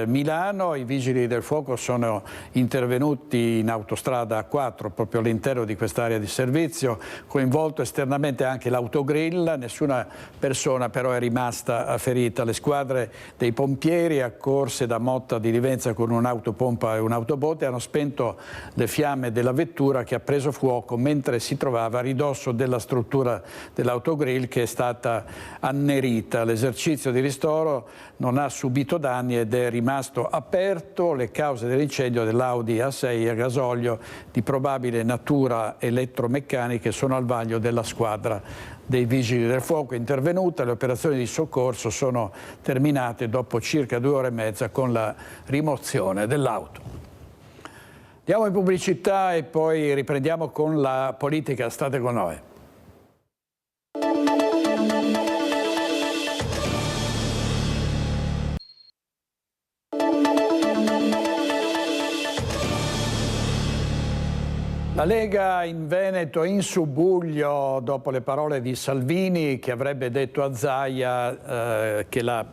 Milano. I vigili del fuoco sono intervenuti in autostrada A4 proprio all'interno di quest'area di servizio, coinvolto esternamente anche l'autogrill. Nessuna persona però è rimasta ferita. Le squadre dei pompieri, accorse da Motta di Livenza con un'autopompa e un'autobote, hanno spento le fiamme della vettura che ha preso fuoco mentre si trovava a ridosso della struttura dell'autogrill, che è stata annerita. L'esercizio di ristoro non ha subito danni ed è rimasto aperto. Le cause dell'incendio dell'Audi A6 a gasolio di probabile natura elettromeccanica sono al vaglio della squadra dei vigili del fuoco intervenuta. Le operazioni di soccorso sono terminate dopo circa 2 ore e mezza con la rimozione dell'auto. Andiamo in pubblicità e poi riprendiamo con la politica. State con noi. La Lega in Veneto in subbuglio dopo le parole di Salvini, che avrebbe detto a Zaia che la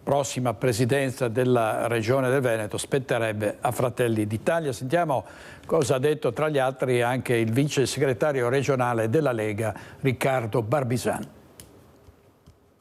prossima presidenza della Regione del Veneto spetterebbe a Fratelli d'Italia. Sentiamo cosa ha detto tra gli altri anche il vice segretario regionale della Lega, Riccardo Barbisani.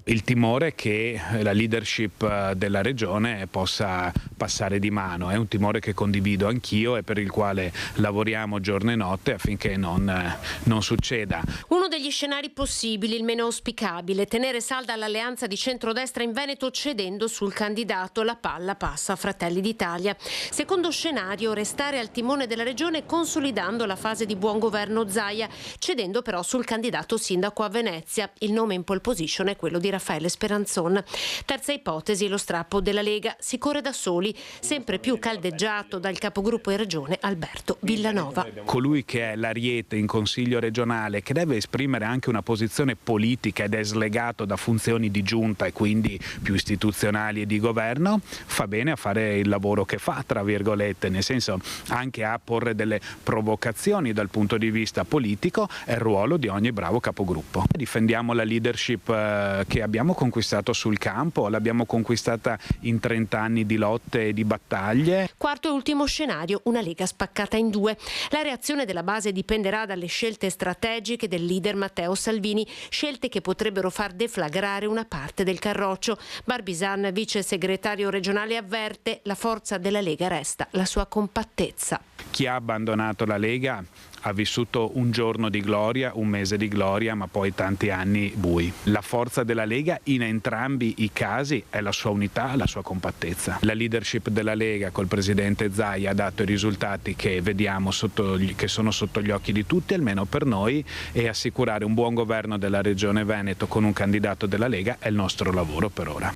Il timore che la leadership della regione possa passare di mano è un timore che condivido anch'io e per il quale lavoriamo giorno e notte affinché non succeda. Uno degli scenari possibili, il meno auspicabile, tenere salda l'alleanza di centrodestra in Veneto cedendo sul candidato. La palla passa a Fratelli d'Italia. Secondo scenario, restare al timone della regione consolidando la fase di buon governo Zaia, cedendo però sul candidato sindaco a Venezia. Il nome in pole position è quello di Raffaele Speranzon. Terza ipotesi, lo strappo della Lega. Si corre da soli, sempre più caldeggiato dal capogruppo in regione Alberto Villanova. Colui che è l'ariete in Consiglio regionale, che deve esprimere anche una posizione politica ed è slegato da funzioni di giunta e quindi più istituzionali e di governo, fa bene a fare il lavoro che fa, tra virgolette, nel senso anche a porre delle provocazioni dal punto di vista politico. È il ruolo di ogni bravo capogruppo. Difendiamo la leadership che che abbiamo conquistato sul campo, l'abbiamo conquistata in 30 anni di lotte e di battaglie. Quarto e ultimo scenario, una Lega spaccata in due. La reazione della base dipenderà dalle scelte strategiche del leader Matteo Salvini, scelte che potrebbero far deflagrare una parte del carroccio. Barbisan, vice segretario regionale, avverte: la forza della Lega resta la sua compattezza. Chi ha abbandonato la Lega ha vissuto un giorno di gloria, un mese di gloria, ma poi tanti anni bui. La forza della Lega in entrambi i casi è la sua unità, la sua compattezza. La leadership della Lega col presidente Zaia ha dato i risultati che vediamo che sono sotto gli occhi di tutti, almeno per noi, e assicurare un buon governo della Regione Veneto con un candidato della Lega è il nostro lavoro per ora.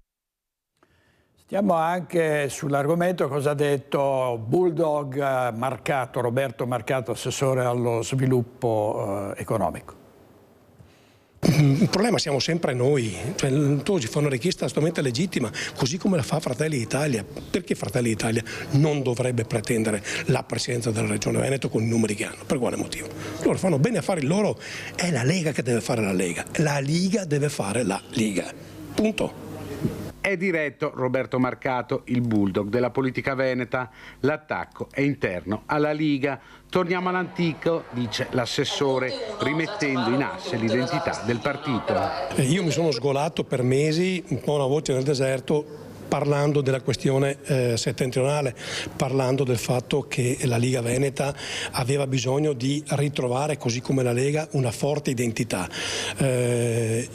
Stiamo anche sull'argomento cosa ha detto Bulldog Marcato, Roberto Marcato, assessore allo sviluppo economico. Il problema siamo sempre noi, cioè, tu ci fa una richiesta assolutamente legittima, così come la fa Fratelli d'Italia. Perché Fratelli d'Italia non dovrebbe pretendere la presidenza della Regione Veneto con i numeri che hanno? Per quale motivo? Loro fanno bene a fare il loro, è la Lega che deve fare la Lega, la Liga deve fare la Liga, punto. È diretto Roberto Marcato, il bulldog della politica veneta. L'attacco è interno alla Liga. Torniamo all'antico, dice l'assessore, rimettendo in asse l'identità del partito. Io mi sono sgolato per mesi, un po' una voce nel deserto, parlando della questione settentrionale, parlando del fatto che la Liga Veneta aveva bisogno di ritrovare, così come la Lega, una forte identità.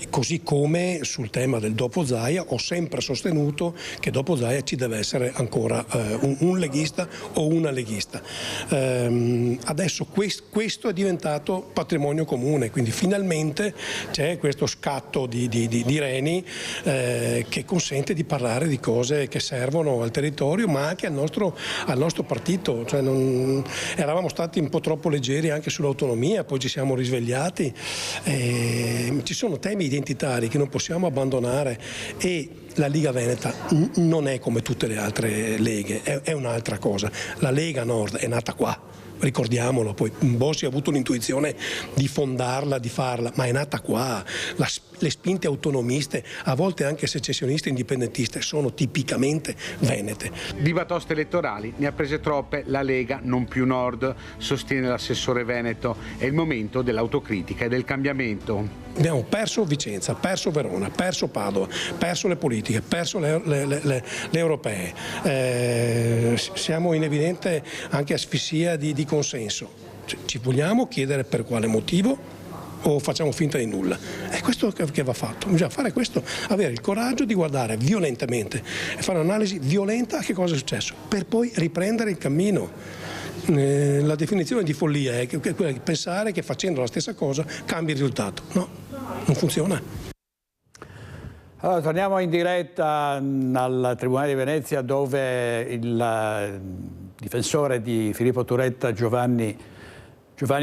Così come sul tema del dopo Zaia ho sempre sostenuto che dopo Zaia ci deve essere ancora un leghista o una leghista. Adesso questo è diventato patrimonio comune, quindi finalmente c'è questo scatto di reni che consente di parlare di cose che servono al territorio ma anche al nostro partito, cioè eravamo stati un po' troppo leggeri anche sull'autonomia, poi ci siamo risvegliati, ci sono temi identitari che non possiamo abbandonare e la Liga Veneta non è come tutte le altre leghe, è un'altra cosa. La Lega Nord è nata qua, ricordiamolo, poi Bossi ha avuto l'intuizione di fondarla, di farla, ma è nata qua. Le spinte autonomiste, a volte anche secessioniste indipendentiste, sono tipicamente venete. Di batoste elettorali ne ha prese troppe la Lega, non più Nord, sostiene l'assessore veneto. È il momento dell'autocritica e del cambiamento. Abbiamo perso Vicenza, perso Verona, perso Padova, perso le politiche, perso le europee. Siamo in evidente anche asfissia di consenso. Ci vogliamo chiedere per quale motivo? O facciamo finta di nulla? È questo che va fatto, bisogna fare questo, avere il coraggio di guardare violentemente e fare un'analisi violenta a che cosa è successo, per poi riprendere il cammino. La definizione di follia è quella di pensare che facendo la stessa cosa cambi il risultato. No, non funziona. Allora, torniamo in diretta al Tribunale di Venezia dove il difensore di Filippo Turetta, Giovanni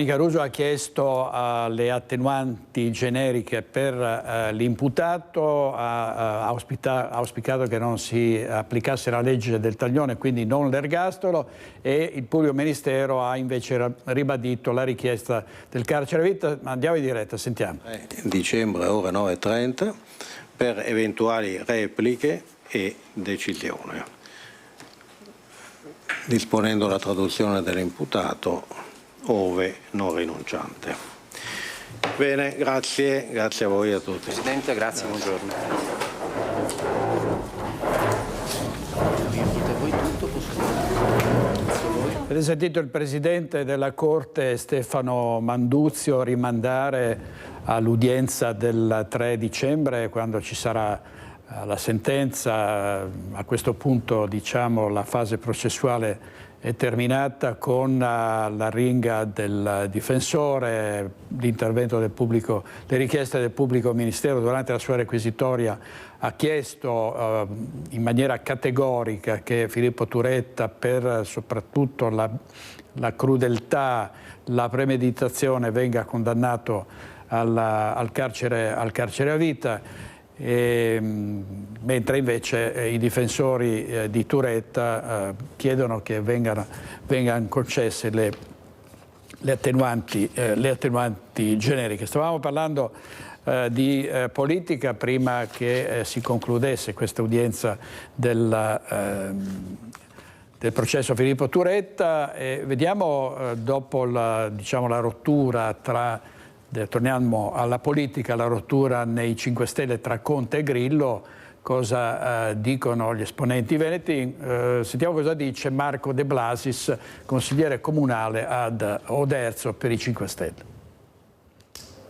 Caruso, ha chiesto le attenuanti generiche per l'imputato, ha auspicato che non si applicasse la legge del taglione, quindi non l'ergastolo, e il pubblico ministero ha invece ribadito la richiesta del carcere a vita. Andiamo in diretta, sentiamo. Dicembre, ore 9:30, per eventuali repliche e decisione, disponendo la traduzione dell'imputato ove non rinunciante. Bene, grazie a voi e a tutti. Presidente, grazie. Buongiorno. Avete sentito il Presidente della Corte Stefano Manduzio rimandare all'udienza del 3 dicembre, quando ci sarà la sentenza. A questo punto, diciamo, la fase processuale è terminata con l'arringa del difensore, l'intervento del pubblico, le richieste del pubblico ministero durante la sua requisitoria ha chiesto in maniera categorica che Filippo Turetta, per soprattutto la crudeltà, la premeditazione, venga condannato al carcere a vita. Mentre invece i difensori di Turetta chiedono che vengano concesse le attenuanti generiche. Stavamo parlando di politica prima che si concludesse questa udienza del processo Filippo Turetta. Vediamo dopo la rottura torniamo alla politica, la rottura nei 5 Stelle tra Conte e Grillo, cosa dicono gli esponenti veneti. Sentiamo cosa dice Marco De Blasis, consigliere comunale ad Oderzo per i 5 Stelle.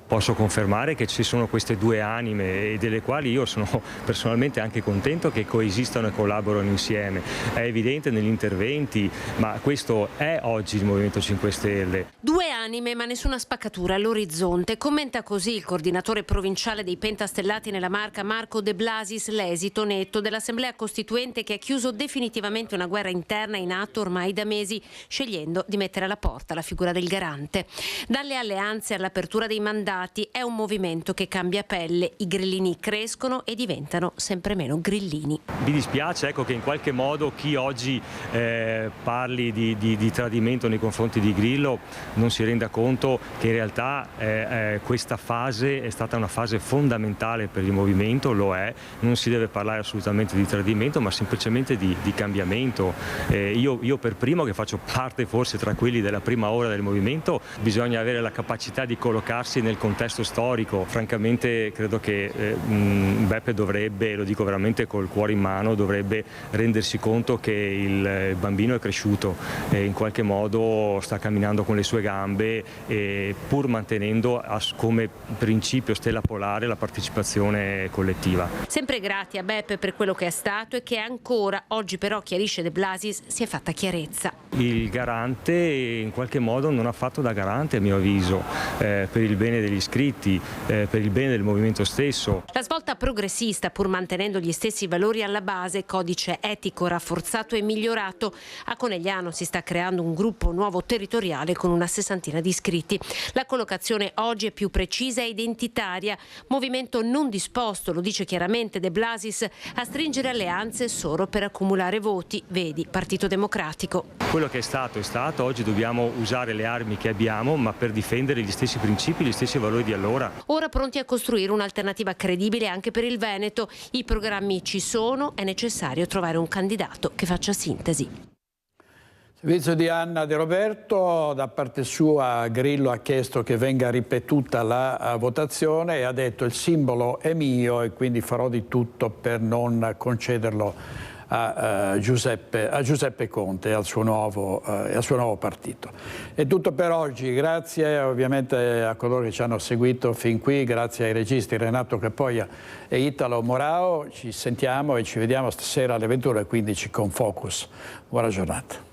Posso confermare che ci sono queste due anime e delle quali io sono personalmente anche contento che coesistano e collaborano insieme. È evidente negli interventi, ma questo è oggi il Movimento 5 Stelle. Due anime ma nessuna spaccatura all'orizzonte. Commenta così il coordinatore provinciale dei Pentastellati nella Marca, Marco De Blasis, l'esito netto dell'Assemblea Costituente che ha chiuso definitivamente una guerra interna in atto ormai da mesi, scegliendo di mettere alla porta la figura del garante. Dalle alleanze all'apertura dei mandati è un movimento che cambia pelle, i grillini crescono e diventano sempre meno grillini. Mi dispiace che in qualche modo chi oggi parli di tradimento nei confronti di Grillo non si renda conto che in realtà questa fase è stata una fase fondamentale per il movimento, lo è, non si deve parlare assolutamente di tradimento ma semplicemente di cambiamento. Io per primo, che faccio parte forse tra quelli della prima ora del movimento, bisogna avere la capacità di collocarsi nel contesto storico. Francamente credo che Beppe dovrebbe, lo dico veramente col cuore in mano, dovrebbe rendersi conto che il bambino è cresciuto e in qualche modo sta camminando con le sue gambe, pur mantenendo come principio stella polare la partecipazione collettiva. Sempre grati a Beppe per quello che è stato e che ancora oggi, però, chiarisce De Blasis, si è fatta chiarezza. Il garante in qualche modo non ha fatto da garante, a mio avviso, per il bene degli iscritti, per il bene del movimento stesso. La svolta progressista, pur mantenendo gli stessi valori alla base, codice etico rafforzato e migliorato. A Conegliano si sta creando un gruppo nuovo territoriale con una 60ina di iscritti. La collocazione oggi è più precisa e identitaria. Movimento non disposto, lo dice chiaramente De Blasis, a stringere alleanze solo per accumulare voti. Vedi Partito Democratico. Quello che è stato, oggi dobbiamo usare le armi che abbiamo, ma per difendere gli stessi principi, gli stessi valori di allora. Ora pronti a costruire un'alternativa credibile anche per il Veneto. I programmi ci sono, è necessario trovare un candidato che faccia sintesi. Servizio di Anna De Roberto, da parte sua Grillo ha chiesto che venga ripetuta la votazione e ha detto il simbolo è mio e quindi farò di tutto per non concederlo a Giuseppe Conte e al suo nuovo partito. È tutto per oggi, grazie ovviamente a coloro che ci hanno seguito fin qui, grazie ai registi Renato Capoia e Italo Morao. Ci sentiamo e ci vediamo stasera alle 21:15 con Focus. Buona giornata.